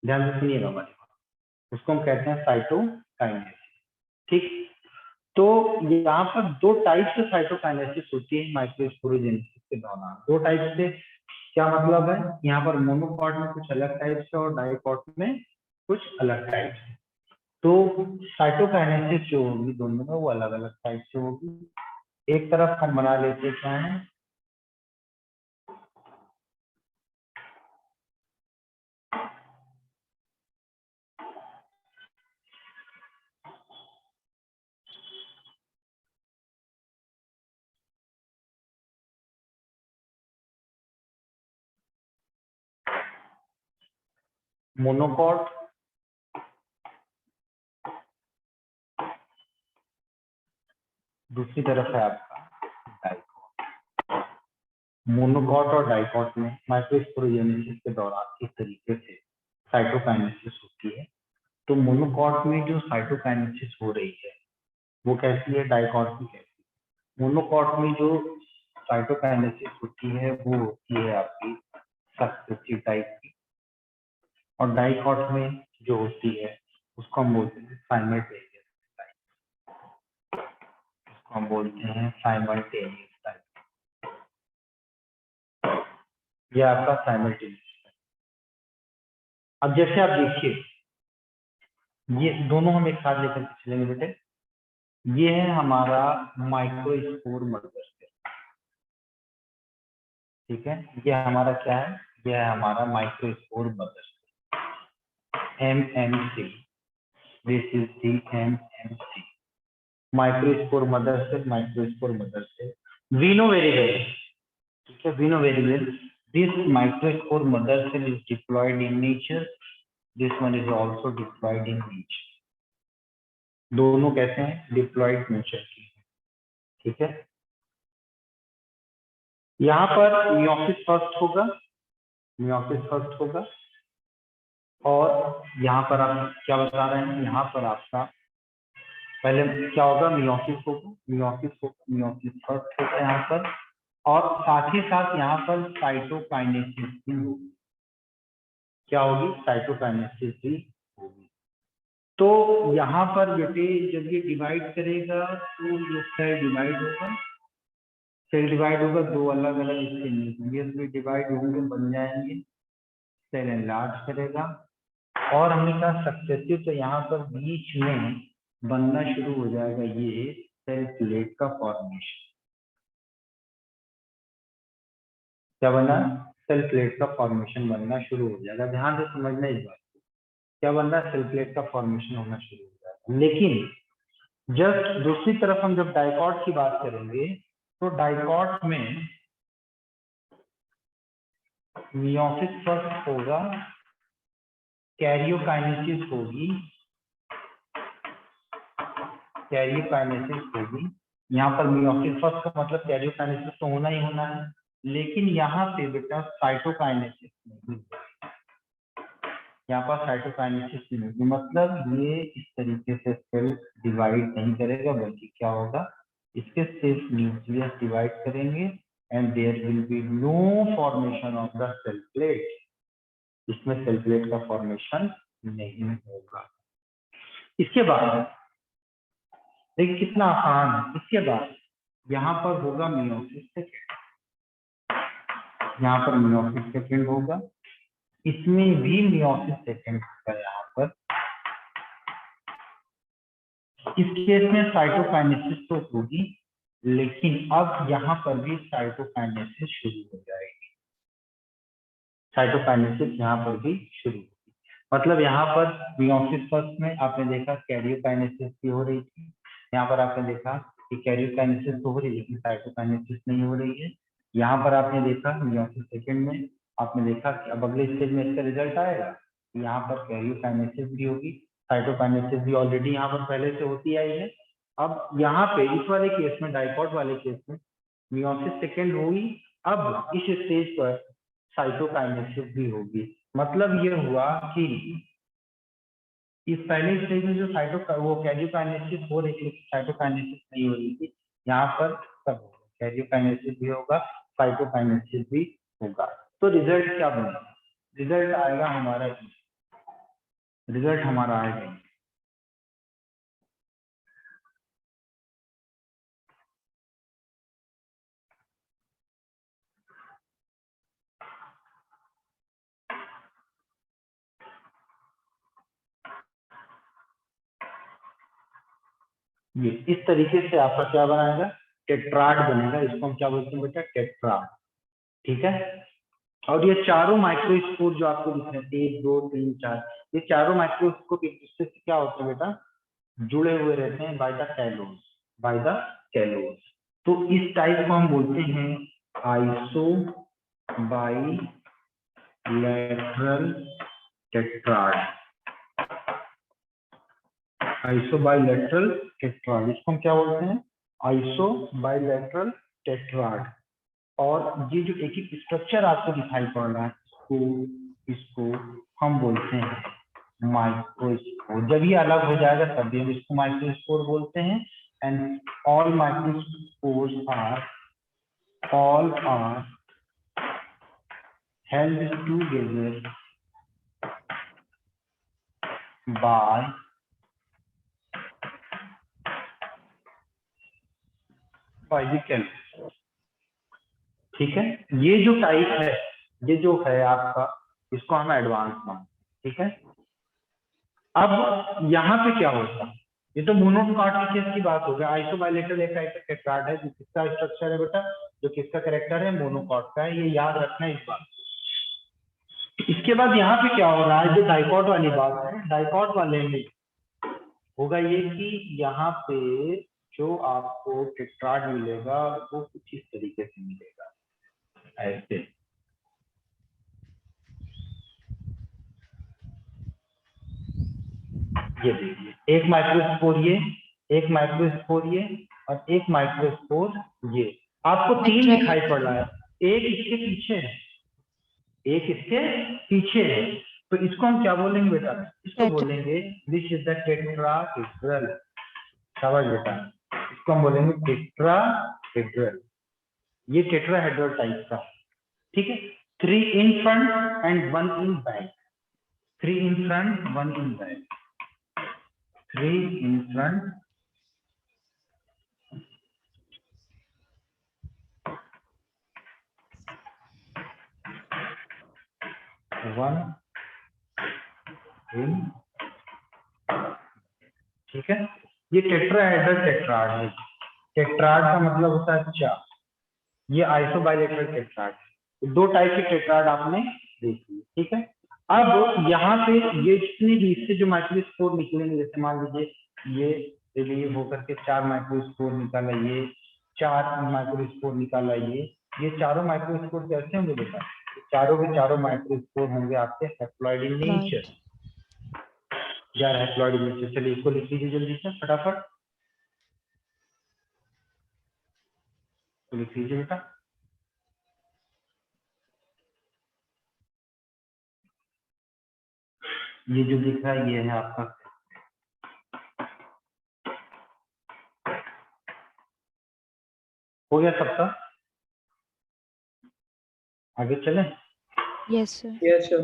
ध्यान से सुनिएगा हमारी बात, उसको हम कहते हैं साइटोकाइनेसिस। ठीक, तो यहाँ पर दो टाइप से साइटोकाइनेसिस होती है माइक्रोस्पोरोजेनेसिस के दौरान। दो टाइप से क्या मतलब है? यहाँ पर मोनोकॉट में कुछ अलग टाइप से और डाइकॉट में कुछ अलग टाइप से। तो साइटोकाइनेसिस जो होगी दोनों में, वो अलग अलग टाइप से होगी। एक तरफ हम बना लेते क्या है, मोनोकॉट, दूसरी तरफ है आपका डाइकॉट। मोनोकॉट और डाइकॉट में माइक्रोस्पोरोजेनेसिस के दौरान इस तरीके से साइटोकाइनेसिस होती है। तो मोनोकॉट में जो साइटोकाइनेसिस हो रही है वो कैसी है, डाइकॉट में कैसी है? मोनोकॉट में जो साइटोकाइनेसिस होती है वो होती है आपकी सक्सेसिव टाइप की, और डाइकॉट में जो होती है उसको हम बोलते हैं साइमल्टेनियस टाइप। उसको हम बोलते हैं साइमल्टेनियस टाइप, ये आपका साइमल्टेनियस टाइप। अब जैसे आप देखिए, ये दोनों हम एक साथ लेकर चलेंगे बेटे। ये है हमारा माइक्रोस्पोर मदर सेल। ठीक है, ये हमारा क्या है? ये है हमारा microspore mother cell, MMC। This is the MMC, microspore mother cell, microspore mother cell. We know very well, ठीक है, we know very well this microspore mother cell is diploid in nature, this one is also diploid in nature. दोनों कैसे हैं? Diploid nature की। ठीक है, यहाँ पर मियोसिस फर्स्ट होगा, मियोसिस फर्स्ट होगा, और यहाँ पर आप क्या बता रहे हैं? यहाँ पर आपका पहले क्या होगा? मियोसिस होगा, मियोसिस होगा, मियोसिस फर्स्ट होगा यहाँ पर, और साथ ही साथ यहाँ पर साइटोकाइनेसिस भी होगी। क्या होगी? साइटोकाइनेसिस भी होगी। तो यहाँ पर बेटे जब ये डिवाइड करेगा तो ये सेल डिवाइड होगा, सेल डिवाइड होगा, दो अलग अलग इसके न्यूक्लियस भी डिवाइड होंगे, बन जाएंगे, सेल एनलार्ज करेगा। और हमने कहा सक्सेसिव, तो यहाँ पर बीच में बनना शुरू हो जाएगा ये सेल प्लेट का फॉर्मेशन। क्या बना? सेल प्लेट का फॉर्मेशन बनना शुरू हो जाएगा। ध्यान से समझना इस बात को, क्या बनना? सेल प्लेट का फॉर्मेशन होना शुरू हो जाएगा। लेकिन जब दूसरी तरफ हम जब डाइकॉट की बात करेंगे तो डाइकॉट में मियोसिस फर्स्ट होगा, कैरियोकाइनेसिस होगी, कैरियोकाइनेसिस होगी। यहाँ पर मियोसिस फर्स्ट का मतलब कैरियोकाइनेसिस तो होना ही होना है, लेकिन यहाँ पे बेटा साइटोकाइनेसिस नहीं, यहाँ पर साइटोकाइनेसिस नहीं होगी। मतलब ये इस तरीके से सेल डिवाइड नहीं करेगा, बल्कि क्या होगा, इसके सिर्फ न्यूक्लियस डिवाइड करेंगे and there will be no formation of the cell plate. इसमें सेल प्लेट का फॉर्मेशन नहीं होगा। इसके बाद देखिए कितना आसान है। इसके बाद यहाँ पर होगा मियोसिस सेकेंड, यहाँ पर मियोसिस सेकेंड होगा, इसमें भी मियोसिस सेकेंड होगा। यहाँ पर इस केस में साइटोकाइनेसिस तो होगी, लेकिन अब यहाँ पर भी साइटोकाइनेसिस शुरू हो जाएगी। साइटोकाइनेसिस यहाँ पर भी शुरू होगी। मतलब यहाँ पर मियोसिस फर्स्ट में आपने देखा कैरियोकाइनेसिस भी हो रही थी, यहाँ पर आपने देखा कि कैरियोकाइनेसिस तो हो रही है लेकिन साइटोकाइनेसिस नहीं हो रही है। यहाँ पर आपने देखा मियोसिस सेकेंड में आपने देखा कि अब अगले स्टेज में इसका रिजल्ट आएगा, यहाँ पर कैरियोकाइनेसिस भी होगी, साइटोकाइनेसिस भी ऑलरेडी यहाँ पर पहले से होती आई है। अब यहाँ पे इस वाले केस में, डाइकॉट वाले केस में मियोसिस सेकेंड हुई, अब इस स्टेज पर साइटोकाइनेसिस भी होगी। मतलब ये हुआ कि इस पहले स्टेज में जो वो कैरियोकाइनेसिस हो रही थी, साइटोकाइनेसिस नहीं हो रही थी, यहाँ पर सब होगा, कैरियोकाइनेसिस भी होगा, साइटोकाइनेसिस भी होगा। तो रिजल्ट क्या बनेगा? रिजल्ट आएगा हमारा, रिजल्ट हमारा आएगा ये इस तरीके से। आपका क्या बनाएगा? टेट्राड बनेगा। इसको हम क्या बोलते हैं बेटा? टेट्राड। ठीक है। और ये चारों माइक्रोस्पोर जो आपको दिख रहे हैं, 1 2 3 4, ये चारों माइक्रोस्कोप एक दूसरे से क्या होते हैं बेटा? जुड़े हुए रहते हैं by the callus, by the callus. तो इस टाइप को हम बोलते हैं iso bilateral tetrad. Iso bilateral tetrad, इसको हम क्या बोलते हैं? Iso bilateral tetrad. और ये जो एक एक स्ट्रक्चर आपको दिखाई पड़ रहा है, इसको हम बोलते हैं माइक्रोस्पोर। जब ये अलग हो जाएगा तभी हम इसको माइक्रोस्पोर बोलते हैं। And all microspores are held together by the callose. ठीक है। ये जो टाइप है, ये जो है आपका, इसको हम एडवांस मानते हैं। ठीक है। अब यहाँ पे क्या होता है? ये तो मोनोकॉट केस की बात हो गई। आइसो बाइलेटरल एक टाइप का टेट्राड है, जो किसका स्ट्रक्चर है बेटा? जो किसका कैरेक्टर है? मोनोकॉट का है। ये याद रखना है इस बात। इसके बाद यहाँ पे क्या हो रहा है? जो डाइकॉट वाली बात है, डाइकॉट वाले में होगा ये कि यहाँ पे जो आपको टेट्राड मिलेगा वो कुछ इस तरीके से मिलेगा, ऐसे। ये देखिए, एक माइक्रोस्पोर ये, एक माइक्रोस्पोर ये, और एक माइक्रोस्पोर ये। आपको 3 दिखाई पड़ रहा है, एक इसके पीछे है, एक इसके पीछे है। तो इसको हम क्या बोलेंगे बेटा? इसको बोलेंगे दिस इज द टेट्राहेड्रल। शाबाश बेटा, इसको हम बोलेंगे टेट्राहेड्रल। ये टेट्राहेड्रल टाइप का। ठीक है। 3 in front end 1 in back. 3 in front, 1 in back. 3 in front, 1 in। ठीक है। ये टेट्राहेड्रल टेट्राड है। टेट्राड का मतलब होता है 4। ये आइसोबाइलेटरल टेट्राड है। 2 टाइप के टेट्राड आपने देखी। ठीक है। अब यहाँ पे ये जितनी भी इससे जो माइक्रोस्पोर निकलेंगे, जैसे मान लीजिए ये रिलीव होकर के 4 माइक्रोस्पोर निकाला, ये 4 माइक्रोस्पोर निकाला, ये चारों माइक्रोस्पोर कैसे होंगे बेटा? चारों के चारों माइक्रोस्पोर होंगे आपके हैप्लॉइड इन नेचर, या हैप्लॉइड इन नेचर। चलिए इसको लिख लीजिए जल्दी से फटाफट, तो लिख लीजिए बेटा। ये जो दिख रहा है ये है आपका, हो गया सबका, आगे चलें। Yes sir. Yes sir.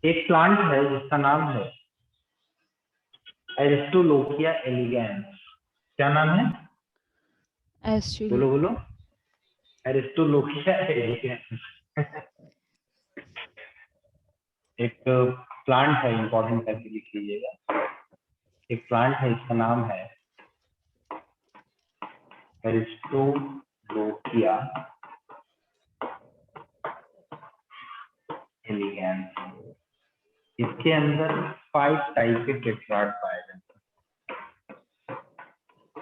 एक प्लांट है जिसका नाम है एरिस्टोलोकिया एलिगेंस। क्या नाम है? बोलो बोलो, एरिस्टोलोकिया एलिगेंस। एक प्लांट है, इंपॉर्टेंट करके लिख लीजिएगा। एक प्लांट है, इसका नाम है एरिस्टोलोकिया एलिगेंस। इसके अंदर 5 टाइप के टेट्राड पाए जाते हैं।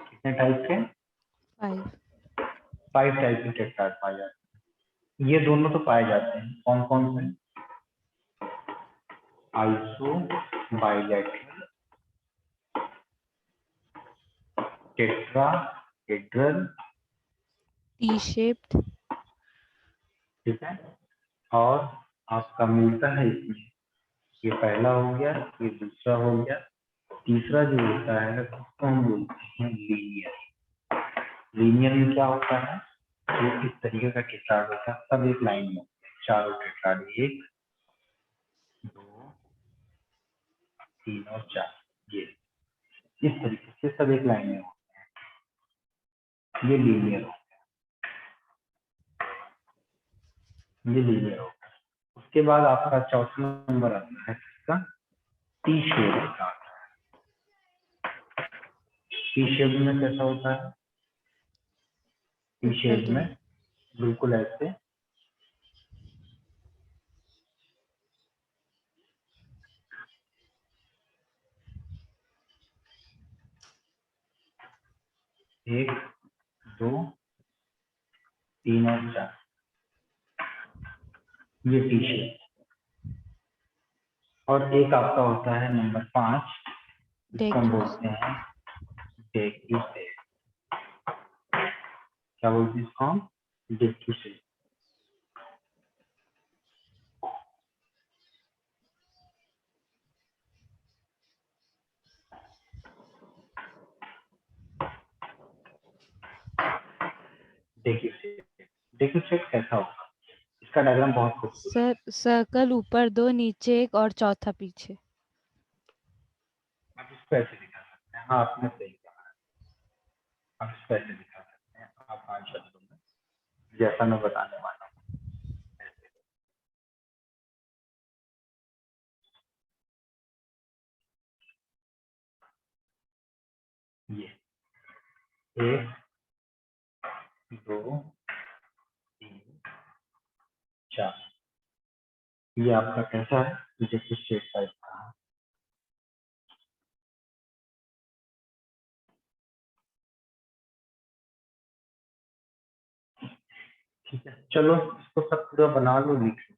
कितने टाइप के? 5 टाइप के टेट्राड पाए जाते हैं। ये दोनों तो पाए जाते हैं, कौन कौन से? Iso bilateral, tetrahedral, T shaped, ठीक है, और आपका मिलता है इसमें, ये पहला हो गया, ये दूसरा हो गया, तीसरा जो होता है उसको हम बोलते हैं लीनियर। लीनियर में क्या होता है? ये इस तरीके का टेट्राड होता है, सब एक लाइन में, चारों टेट्राड, 1 2 3 और 4, ये इस तरीके से सब एक लाइन में होते हैं, ये लीनियर हो गया, ये लीनियर हो गया। उसके बाद आपका चौथा नंबर आता है इसका टी शेप का। टी शेप में कैसा होता है? टी शेप में बिल्कुल ऐसे, एक 2 3 और 4, ये टी शेप। और एक आपका होता है नंबर 5, जिसको हम बोलते हैं डेक्यू शेप। क्या बोलते हैं इसको हम? डेक्यू शेप। डेक्यू शेप, डेक्यू शेप कैसा होगा? इसका डायग्राम बहुत खूबसूरत सर सर्कल ऊपर 2, नीचे 1 और चौथा पीछे। आप इसको ऐसे दिखा सकते हैं। हाँ, आपने सही कहा, आप इसको ऐसे दिखा सकते हैं। आप 5 शब्दों में जैसा मैं बताने वाला हूँ ऐसे। ये 1 2 3 4, ये आपका कैसा है? डेक्यू शेप टाइप का है। ठीक है, चलो इसको सब पूरा बना लो, लिख लो।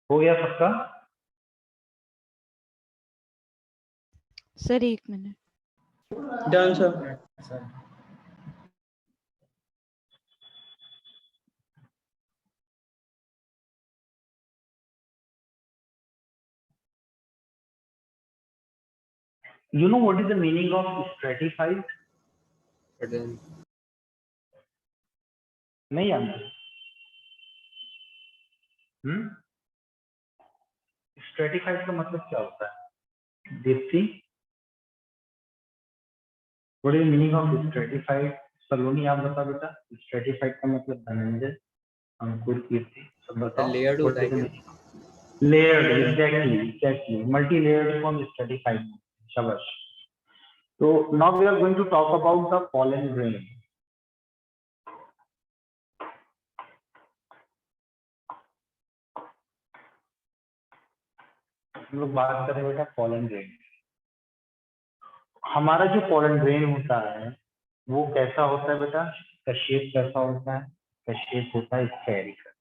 हो गया सबका? Sir 1 minute. Done sir. You know what is the meaning of stratified? नहीं जानते? स्ट्रेटिफाइड का मतलब क्या होता है? Deepti, what is meaning of stratified? Saloni आप बताओ बेटा, स्ट्रेटिफाइड का मतलब? धनंजय, अंकुर, कीर्ति, सब बताओ। लेयर्ड होता है क्या? Layered, exactly multi layered form stratified. शाबाश। तो now we are going to talk about the pollen grain. हम लोग बात करें बेटा पॉलन ग्रेन। हमारा जो पॉलन ग्रेन होता है वो कैसा होता है बेटा, इसका शेप कैसा होता है, इसका शेप होता है स्फेरिकल।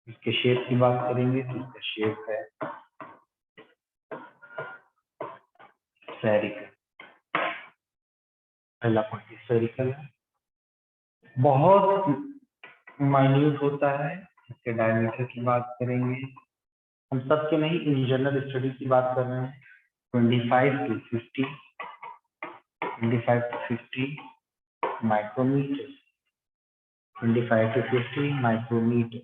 इसके शेप की बात करेंगे तो इसका शेप है स्फेरिकल। पहला पॉइंट स्फेरिकल है, बहुत माइन्यूट होता है। इसके डायमीटर की बात करेंगे, हम सबके नहीं, इन जनरल स्टडी की बात कर रहे हैं, 25 to 50 माइक्रोमीटर, 25 to 50 माइक्रोमीटर।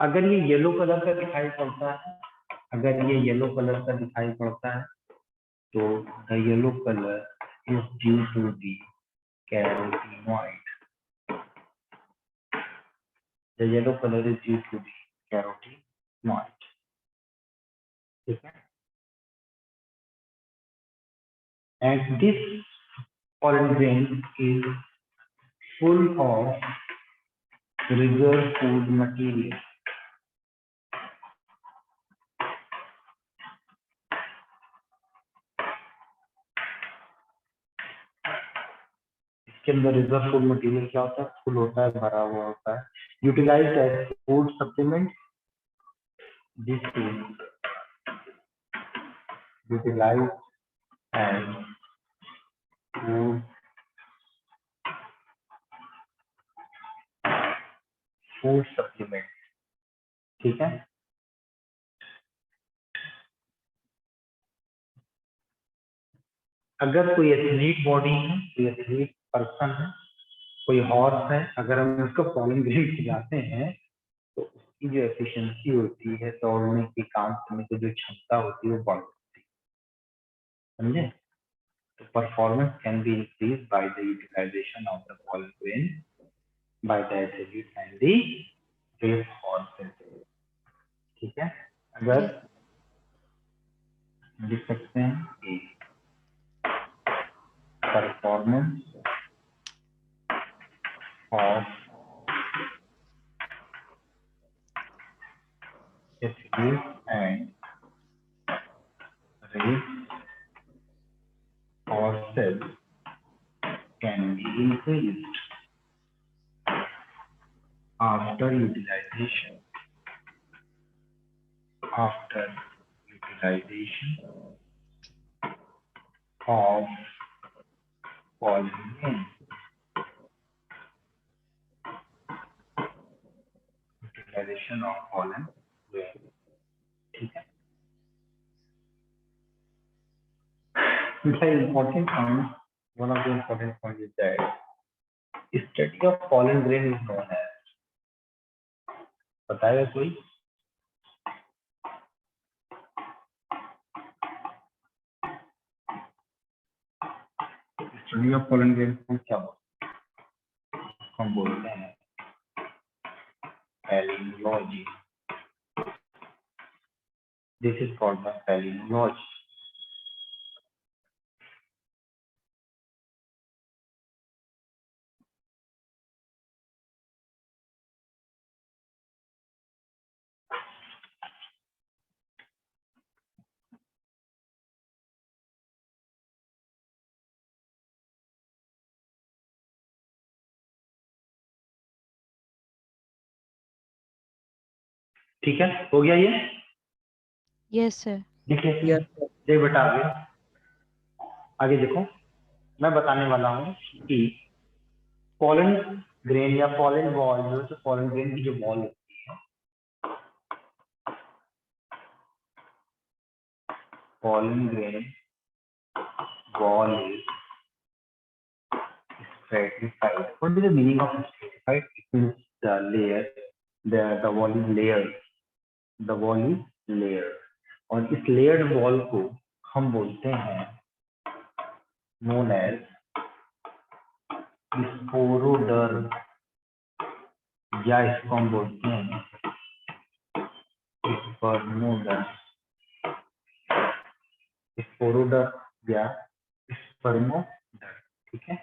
अगर ये येलो कलर का दिखाई पड़ता है, अगर ये येलो कलर का दिखाई पड़ता है तो the yellow colour is due to the carotenoid. The yellow colour is due to the carotenoid. ठीक है, and this pollen grain is full of reserve food material. इसके अंदर रिजर्व फूड मटेरियल क्या होता है, फुल होता है, भरा हुआ होता है, utilized as food supplement. This is utilized as food supplement. ठीक है, अगर कोई एथलीट बॉडी है, कोई एथलीट पर्सन है, कोई हॉर्स है, अगर हम उसको पॉलन ग्रेन खिलाते हैं तो उसकी जो एफिशिएंसी होती है, दौड़ने की, काम करने की जो क्षमता होती है वो बढ़ जाती है। समझे? तो performance can be increase by the utilization of the pollen grain by the athlete and the race horses. ठीक है, अगर लिख सकते हैं कि performance of athlete and race horses can be increased after utilization of pollen grain. Utilization of pollen grain. ठीक है, the important point, one of the important points is that study of pollen grain is known as, बताएगा कोई? Study of pollen grain को क्या बोलते हैं? हम बोलते हैं palynology. This is called the palynology. ठीक है, हो गया ये? Yes sir. देखिए, Yes. देख बेटा, आगे देखो, मैं बताने वाला हूँ कि पॉलन ग्रेन या पॉलन बॉल जो, तो पॉलन ग्रेन की जो बॉल होती है, pollen grain ball is stratified. What is the meaning of stratified? It means the layer, the wall is layered. The wall is layered. और इस लेयर्ड वॉल को हम बोलते हैं known as स्पोरोडर्म, या इसको हम बोलते हैं स्पर्मोडर्म। स्पोरोडर्म या स्पर्मोडर्म। ठीक है,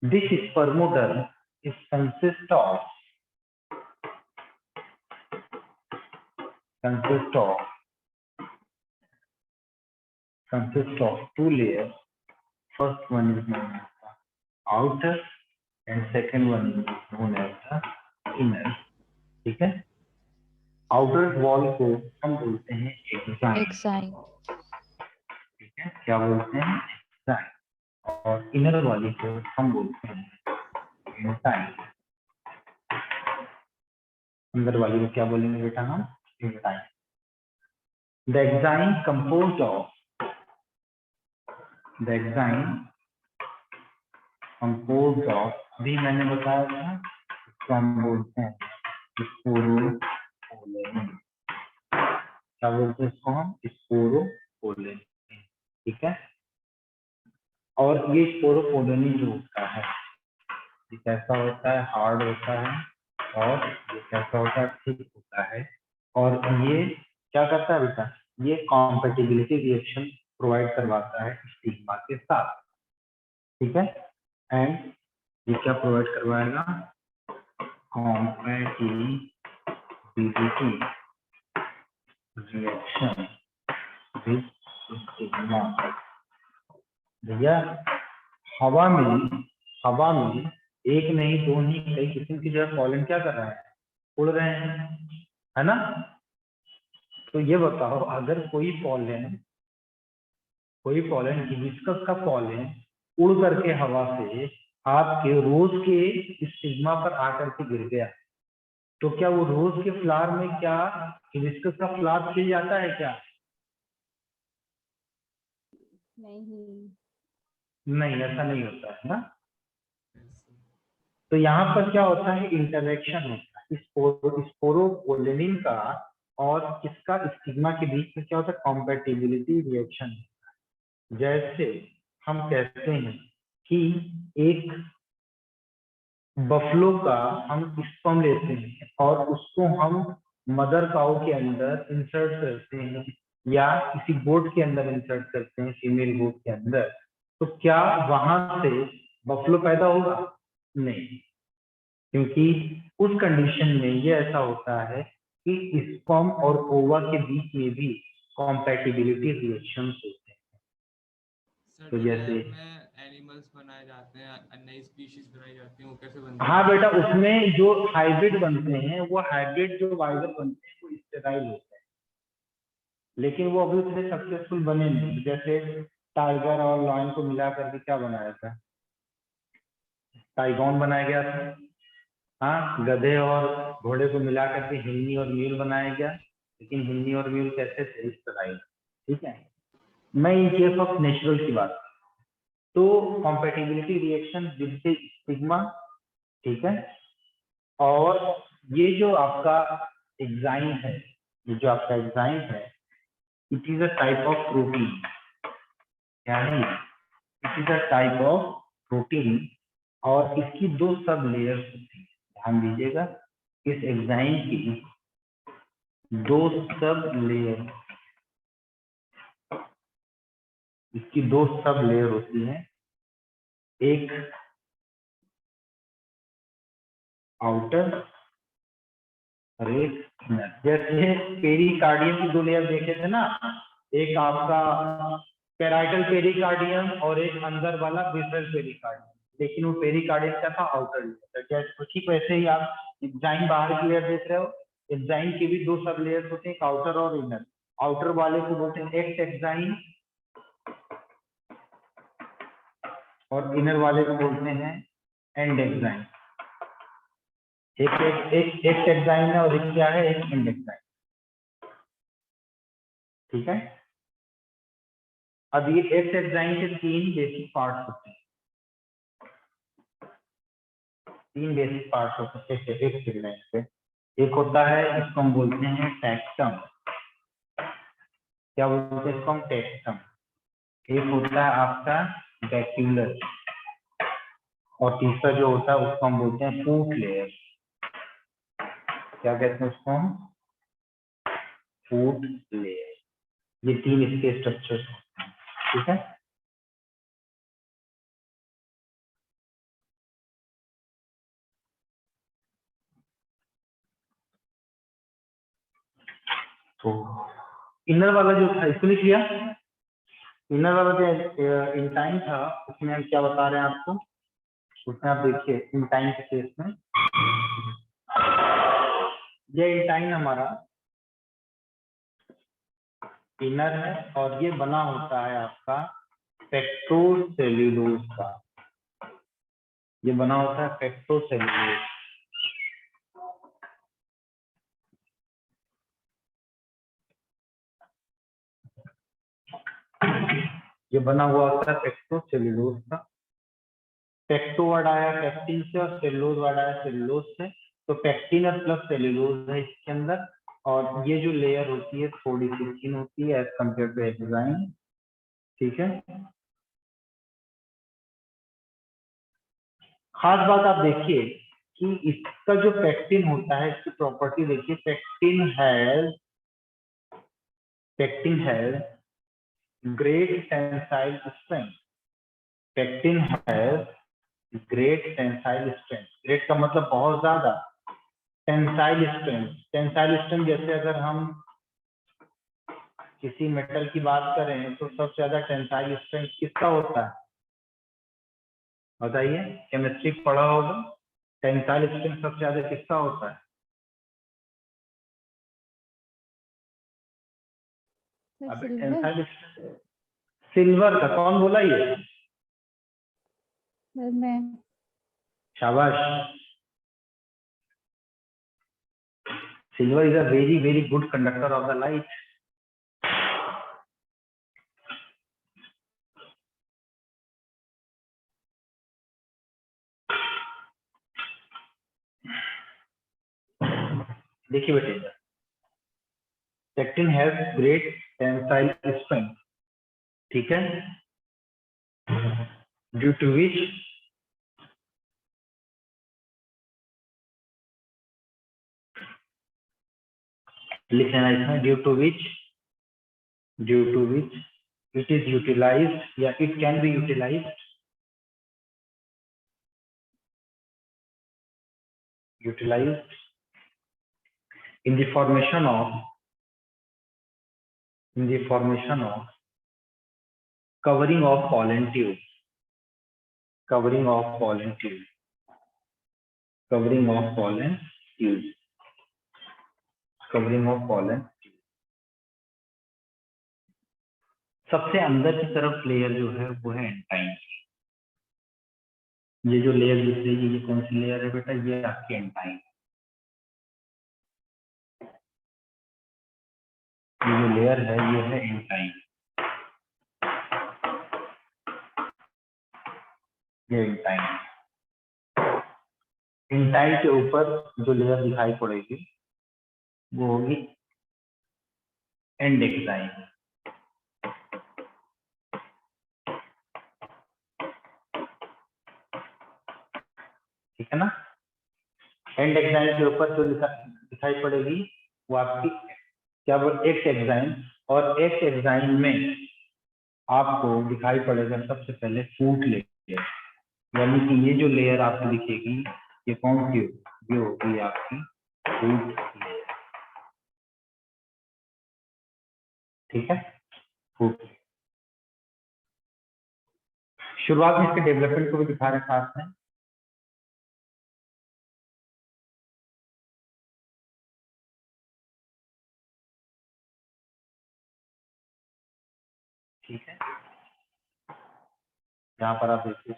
this स्पर्मोडर्म is consist of consist of two layers. First one is known as the outer and second one is known as the inner. ठीक है, आउटर वॉल को हम बोलते हैं एक्साइन, एक्साइन, ठीक है, क्या बोलते हैं, एक्साइन, और इनर वाली को हम बोलते हैं इंसाइन। अंदर वाली को क्या बोलेंगे बेटा हम, इंसाइन। The exine composed of, the exine composed of, अभी मैंने बताया था, इसको हम बोलते हैं स्पोरोपोलेन। क्या बोलते हैं इसको हम, स्पोरोपोलेन, ठीक है। और ये स्पोरोपोलेन जो होता है, ये कैसा होता है, हार्ड होता है, और ये कैसा होता है, थिक होता है। और ये क्या करता है बेटा, ये कॉम्पेटिबिलिटी रिएक्शन प्रोवाइड करवाता है स्टिग्मा के साथ, ठीक है। एंड ये क्या प्रोवाइड करवाएगा, कॉम्पेटिबिलिटी रिएक्शन विद स्टिग्मा। भैया हवा में एक नहीं, दो नहीं, कई किस्म की जो है पॉलन क्या कर रहा है, उड़ रहे हैं, है ना। तो ये बताओ, अगर कोई पॉलन हिबिस्कस का पॉलन उड़ करके हवा से आपके रोज के स्टिग्मा पर आकर के गिर गया, तो क्या वो रोज के फ्लावर में क्या हिबिस्कस का फ्लावर खिल जाता है क्या? नहीं, ऐसा नहीं होता है ना। तो यहाँ पर क्या होता है, इंटरेक्शन होता है स्पोरोपोलेनिन का और किसका, स्टिग्मा के बीच में क्या होता है, कॉम्पेटिबिलिटी रिएक्शन। जैसे हम कहते हैं कि एक बफलो का हम स्पर्म लेते हैं और उसको हम मदर काउ के अंदर इंसर्ट करते हैं, या किसी गोट के अंदर इंसर्ट करते हैं, फीमेल गोट के अंदर, तो क्या वहां से बफलो पैदा होगा? नहीं, क्योंकि उस कंडीशन में ये ऐसा होता है कि स्पर्म और ओवा के बीच में भी कॉम्पेटिबिलिटी रिएक्शंस होते हैं। तो जैसे एनिमल्स बनाए जाते हैं, नई स्पीशीज बनाई जाती हैं, वो कैसे बनते हैं? हाँ बेटा, उसमें जो हाइब्रिड बनते हैं, वो हाइब्रिड जो वाइगर बनते हैं वो स्टेराइल होते हैं, लेकिन वो अभी उतने सक्सेसफुल बने नहीं। जैसे टाइगर और लॉयन को मिला करके क्या बनाया था, टाइगॉन बनाया गया था। हाँ, गधे और घोड़े को मिला करके हिरनी और म्यूल बनाया गया, लेकिन हिरनी और म्यूल कैसे थे, स्टेराइल, ठीक है। मैं इन केस ऑफ नेचुरल की बात, तो कॉम्पेटिबिलिटी रिएक्शन विद स्टिग्मा, ठीक है। और ये जो आपका एंजाइम है, ये जो आपका एंजाइम है, it is a type of protein. क्या है, it is a type of protein, और इसकी दो सब लेयर्स होती हैं। ध्यान दीजिएगा, इस एंजाइम की दो सब लेयर, इसकी दो सब लेयर होती हैं, एक आउटर और एक इनर। जैसे पेरिकार्डियम की दो लेयर देखे थे ना, एक आपका पेराइटल पेरिकार्डियम और एक अंदर वाला बेसल पेरिकार्डियम, लेकिन वो पेरिकार्डियम क्या था, आउटर लेयर। जैसे ठीक वैसे ही आप एंजाइम बाहर की लेयर देख रहे हो, एंजाइम की भी दो सब लेयर्स होते हैं, आउटर और इनर। आउटर वाले को बोलते हैं एक्ट एंजाइम, और इनर वाले को बोलते हैं एंड एंजाइम। एक एंजाइम है और एक क्या है, एक एंड एंजाइम, ठीक है। अब ये एक्ट एंजाइम के तीन बेसिक पार्ट्स होते हैं, तीन बेसिक पार्ट्स होते हैं एक एंजाइम के। एक होता है, इसको हम बोलते हैं टैक्सम। क्या बोलते हैं इसको हम, टैक्सम। एक होता है आपका बैक्यूलर, और तीसरा जो होता है उसको हम बोलते हैं फूट लेयर। क्या कहते हैं उसको हम, फूट लेयर। ये तीन इसके स्ट्रक्चर्स होते हैं, ठीक है। तो इनर वाला जो था इसको लिख लिया। इनर वाला जो इंटाइन था उसमें हम क्या बता रहे हैं आपको, उसमें आप देखिए इंटाइन के केस में ये इंटाइन हमारा इनर है और ये बना होता है आपका पेक्टोसेल्यूलोज का, ये बना होता है पेक्टोसेल्यूलोज। ये बना हुआ होता है पेक्टोसेल्यूलोज का। पेक्टो वर्ड आया पेक्टिन से और सेल्यूलोज वर्ड आया सेल्यूलोज से, तो पेक्टिन और प्लस सेल्यूलोज है इसके अंदर। और ये जो लेयर होती है थोड़ी सी थिन होती है एज कम्पेयर टू एंजाइम, ठीक है। खास बात आप देखिए कि इसका जो पेक्टिन होता है इसकी प्रॉपर्टी देखिए, pectin has great tensile strength, pectin has great tensile strength. Great का मतलब बहुत ज्यादा, टेंसाइल स्ट्रेंथ जैसे अगर हम किसी मेटल की बात करें तो सबसे ज्यादा टेंसाइल स्ट्रेंथ किसका होता है बताइए, केमिस्ट्री पढ़ा होगा, टेंसाइल स्ट्रेंथ सबसे ज्यादा किसका होता है? अब टेंसाइल सिल्वर का, कौन बोला ये? मैं शाबाश। Silver is a very very good conductor of the light. देखिए बेटे, pectin has great tensile strength, ठीक है, ड्यू टू विच लिख लेना इसमें, due to which it is utilized या it can be utilized in the formation of covering of pollen tubes, covering of pollen tubes। सबसे अंदर की तरफ लेयर जो है वो है एंटाइन। ये जो लेयर दिख रही है ये कौन सी लेयर है बेटा? ये आपकी एंटाइन। ये जो लेयर है ये है एंटाइन, ये एंटाइन। एंटाइन के ऊपर जो लेयर दिखाई पड़ेगी वो होगी एंडेक्साइन, ठीक है ना। एंडेक्साइन के ऊपर जो दिखाई पड़ेगी वो आपकी क्या बोल एक्स एक्साइन, और एक्स एक्साइन में आपको दिखाई पड़ेगा सबसे पहले फूट लेयर, यानी कि ये जो लेयर आपको दिखेगी ये कौन सी होगी? ये होगी आपकी फूट लेयर, ठीक है, फूट। शुरुआत में इसके डेवलपमेंट को भी दिखा रहे साथ में, ठीक है। यहाँ पर आप देखिए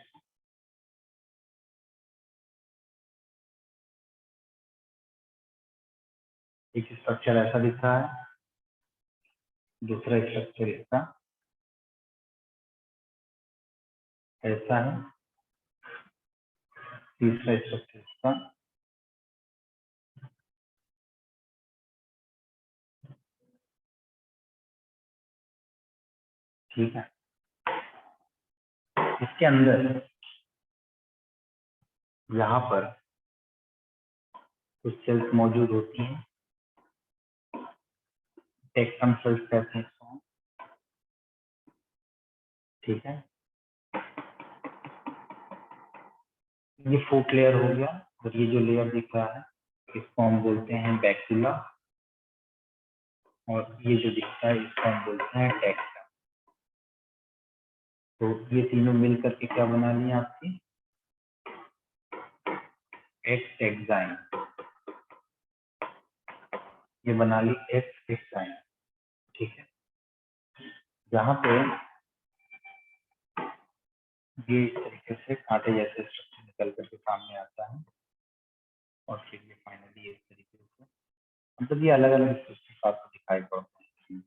एक स्ट्रक्चर ऐसा दिख रहा है, दूसरा स्ट्रक्चर इसका ऐसा है, तीसरा स्ट्रक्चर इसका, ठीक है। इसके अंदर यहाँ पर कुछ सेल्स मौजूद होती हैं, टेक्टम सेल्स कहते हैं इसको, ठीक है। ये फूट लेयर हो गया, और ये जो लेयर दिख रहा है इसको हम बोलते हैं बैक्यूला, और ये जो दिखता है इसको हम बोलते हैं टेक्स्ट। तो ये तीनों मिल करके क्या बना ली आपकी एक्स एक्साइन, ये बना ली एक्स एक्साइन। ठीक है, यहाँ पे ये इस तरीके से कांटे जैसे स्ट्रक्चर निकल करके सामने आता है और फिर ये फाइनली इस तरीके से, मतलब ये अलग अलग स्ट्रक्चर आपको दिखाई पड़ते हैं।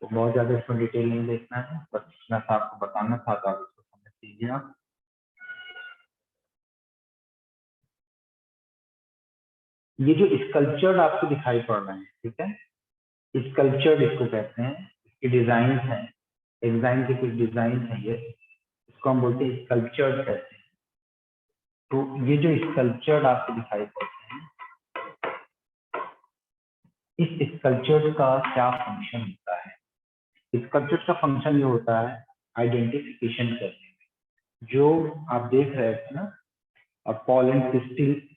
तो बहुत ज्यादा इसमें डिटेल नहीं देखना है, बस इतना सा आपको बताना था तो आप इसको समझ लीजिए आप। ये जो स्कल्पचर्ड आपको दिखाई पड़ रहे हैं, ठीक है, स्कल्पचर्ड इसको कहते हैं, इसके डिजाइन हैं, एक्साइन के कुछ डिजाइन है, ये इसको हम बोलते हैं स्कल्पचर्ड कहते हैं। तो ये जो स्कल्पचर्ड आपको दिखाई पड़ते हैं, इस स्कल्पचर्ड का क्या फंक्शन होता है? स्कल्पचर्ड का फंक्शन ये होता है आइडेंटिफिकेशन करने में। जो आप देख रहे थे ना, और पॉलन पिस्टिल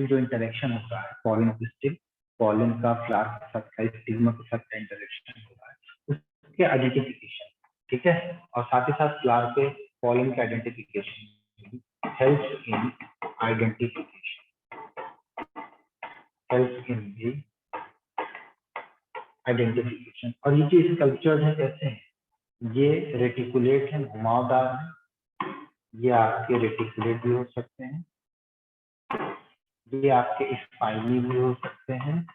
जो इंटरेक्शन होता है, पॉलन पिस्टिल पॉलन का फ्लावर के साथ का स्टिग्मा के साथ का इंटरेक्शन होता है, उसके आइडेंटिफिकेशन, ठीक है, और साथ ही साथ फ्लावर के पॉलन के identification help in identification, help in the identification. और ये जो स्कल्पचर्ड है कैसे हैं? ये रेटिकुलेट है, घुमावदार है, ये आपके रेटिकुलेट भी हो सकते हैं, ये आपके स्पाइनी भी हो सकते हैं,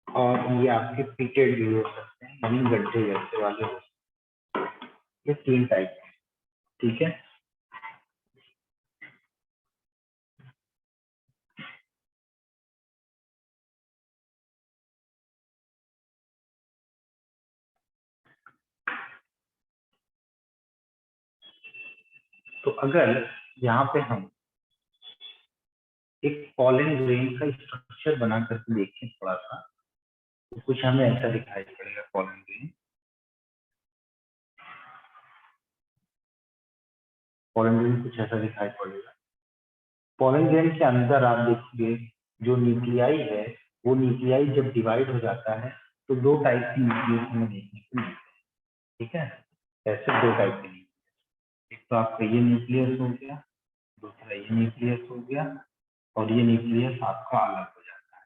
और ये आपके पिटेड भी हो सकते हैं, यानी गड्ढे जैसे वाले हो सकते हैं। ये 3 टाइप है, ठीक है। तो अगर यहाँ पे हम एक पॉलन ग्रेन का स्ट्रक्चर बना करके देखें थोड़ा सा, तो कुछ हमें ऐसा दिखाई पड़ेगा। पॉलन ग्रेन, पॉलन ग्रेन कुछ ऐसा दिखाई पड़ेगा। पॉलन ग्रेन के अंदर आप देखिए जो न्यूक्लियाई है, वो न्यूक्लियाई जब डिवाइड हो जाता है तो 2 टाइप की न्यूक्लियस हमें देखने को मिलते हैं, ठीक है। ऐसे 2 टाइप के न्यूक्लियस, एक तो आपका ये न्यूक्लियस हो गया, दूसरा ये न्यूक्लियस हो गया, और ये न्यूक्लियस आपका अलग हो जाता है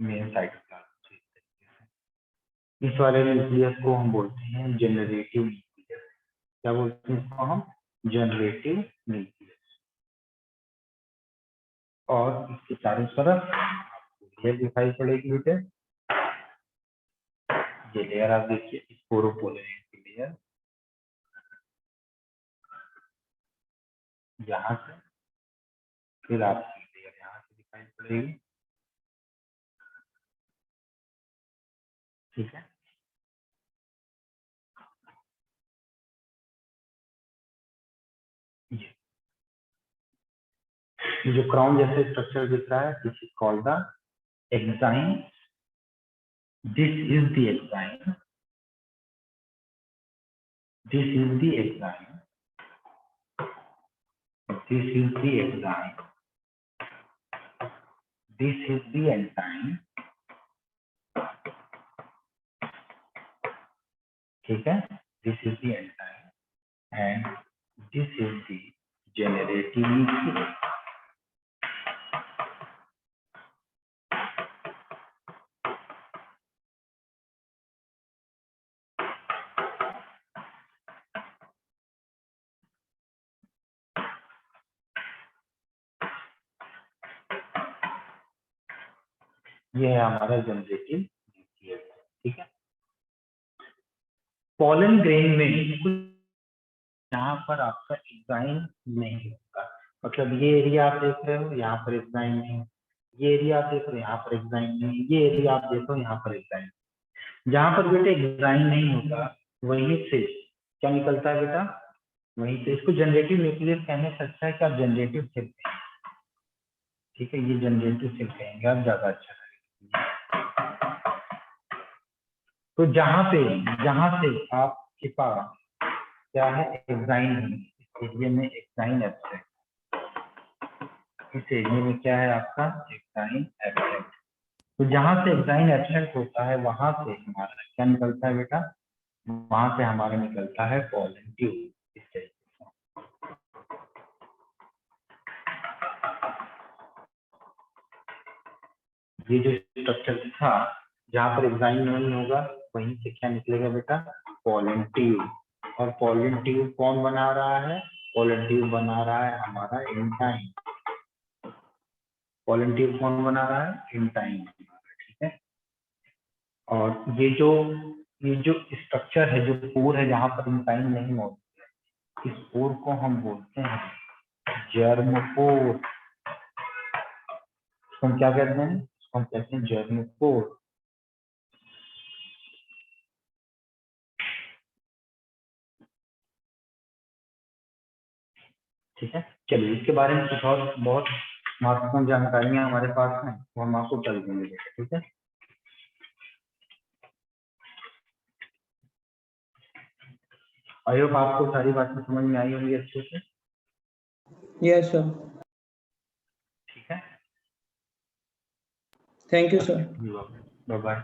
मेन साइटोप्लाज्म से। इस वाले न्यूक्लियस को हम बोलते हैं जनरेटिव न्यूक्लियस। क्या बोलते हैं इसको हम? Generative nucleus. और इसके चारों तरफ आपको लेयर दिखाई पड़ेगी बेटे, ये लेयर आप देखिए स्पोरोपोलर की लेयर, यहाँ से फिर आपकी लेयर यहाँ से दिखाई पड़ेगी, ठीक है। ये जो क्राउन जैसे स्ट्रक्चर दिख रहा है, this is called the exine, this is the exine, this is the exine, this is the exine, this is the enzyme, ठीक है, this is the enzyme and this is the generative nucleus। ये है हमारा generative nucleus, ठीक है। Pollen grain में यहाँ पर आपका एक्साइन नहीं होगा, मतलब ये एरिया आप देख रहे हो यहाँ पर एक्साइन नहीं, ये एरिया आप देख रहे हो यहाँ पर एक्साइन नहीं, ये एरिया आप देखो यहाँ पर एक्साइन। जहाँ पर बेटे एक्साइन नहीं होता वहीं से क्या निकलता है बेटा? वहीं से। इसको जनरेटिव न्यूक्लियस कहने से अच्छा है कि आप जनरेटिव सेल कहेंगे, ठीक है, ये जनरेटिव सेल कहेंगे आप, ज्यादा अच्छा लगेगा। तो जहाँ से आपके पास क्या है, एक्साइन है, इस एरिया में एक्साइन एब्स्ट्रैक्ट, इस एरिया में क्या है आपका एक्साइन एब्स्ट्रैक्ट, तो जहां से एग्जाइन एब्सेंट होता है वहां से हमारा क्या निकलता है बेटा, वहां से हमारा निकलता है पोलन ट्यूब। इस तरीके से ये जो स्ट्रक्चर था जहां पर एग्जाइन नहीं होगा वहीं से क्या निकलेगा बेटा, पोलन ट्यूब। और पोलन ट्यूब कौन बना रहा है, पोलन ट्यूब बना रहा है हमारा एंजाइम। पोलन ट्यूब कौन बना रहा है, एंजाइम। ठीक है, और ये जो स्ट्रक्चर है, जो पोर है जहां पर एंजाइम नहीं मौजूद है, इस पोर को हम बोलते हैं जर्म पोर। इसको हम क्या कहते हैं, इसको हम कहते हैं जर्म पोर। ठीक है, चलिए इसके बारे में कुछ और बहुत महत्वपूर्ण जानकारियां हमारे पास हैं, वो हम आपको कल देंगे। ठीक है, आई होप आपको सारी बातें समझ में आई होंगी अच्छे से। Yes, sir. ठीक है, Thank you, sir. Bye bye.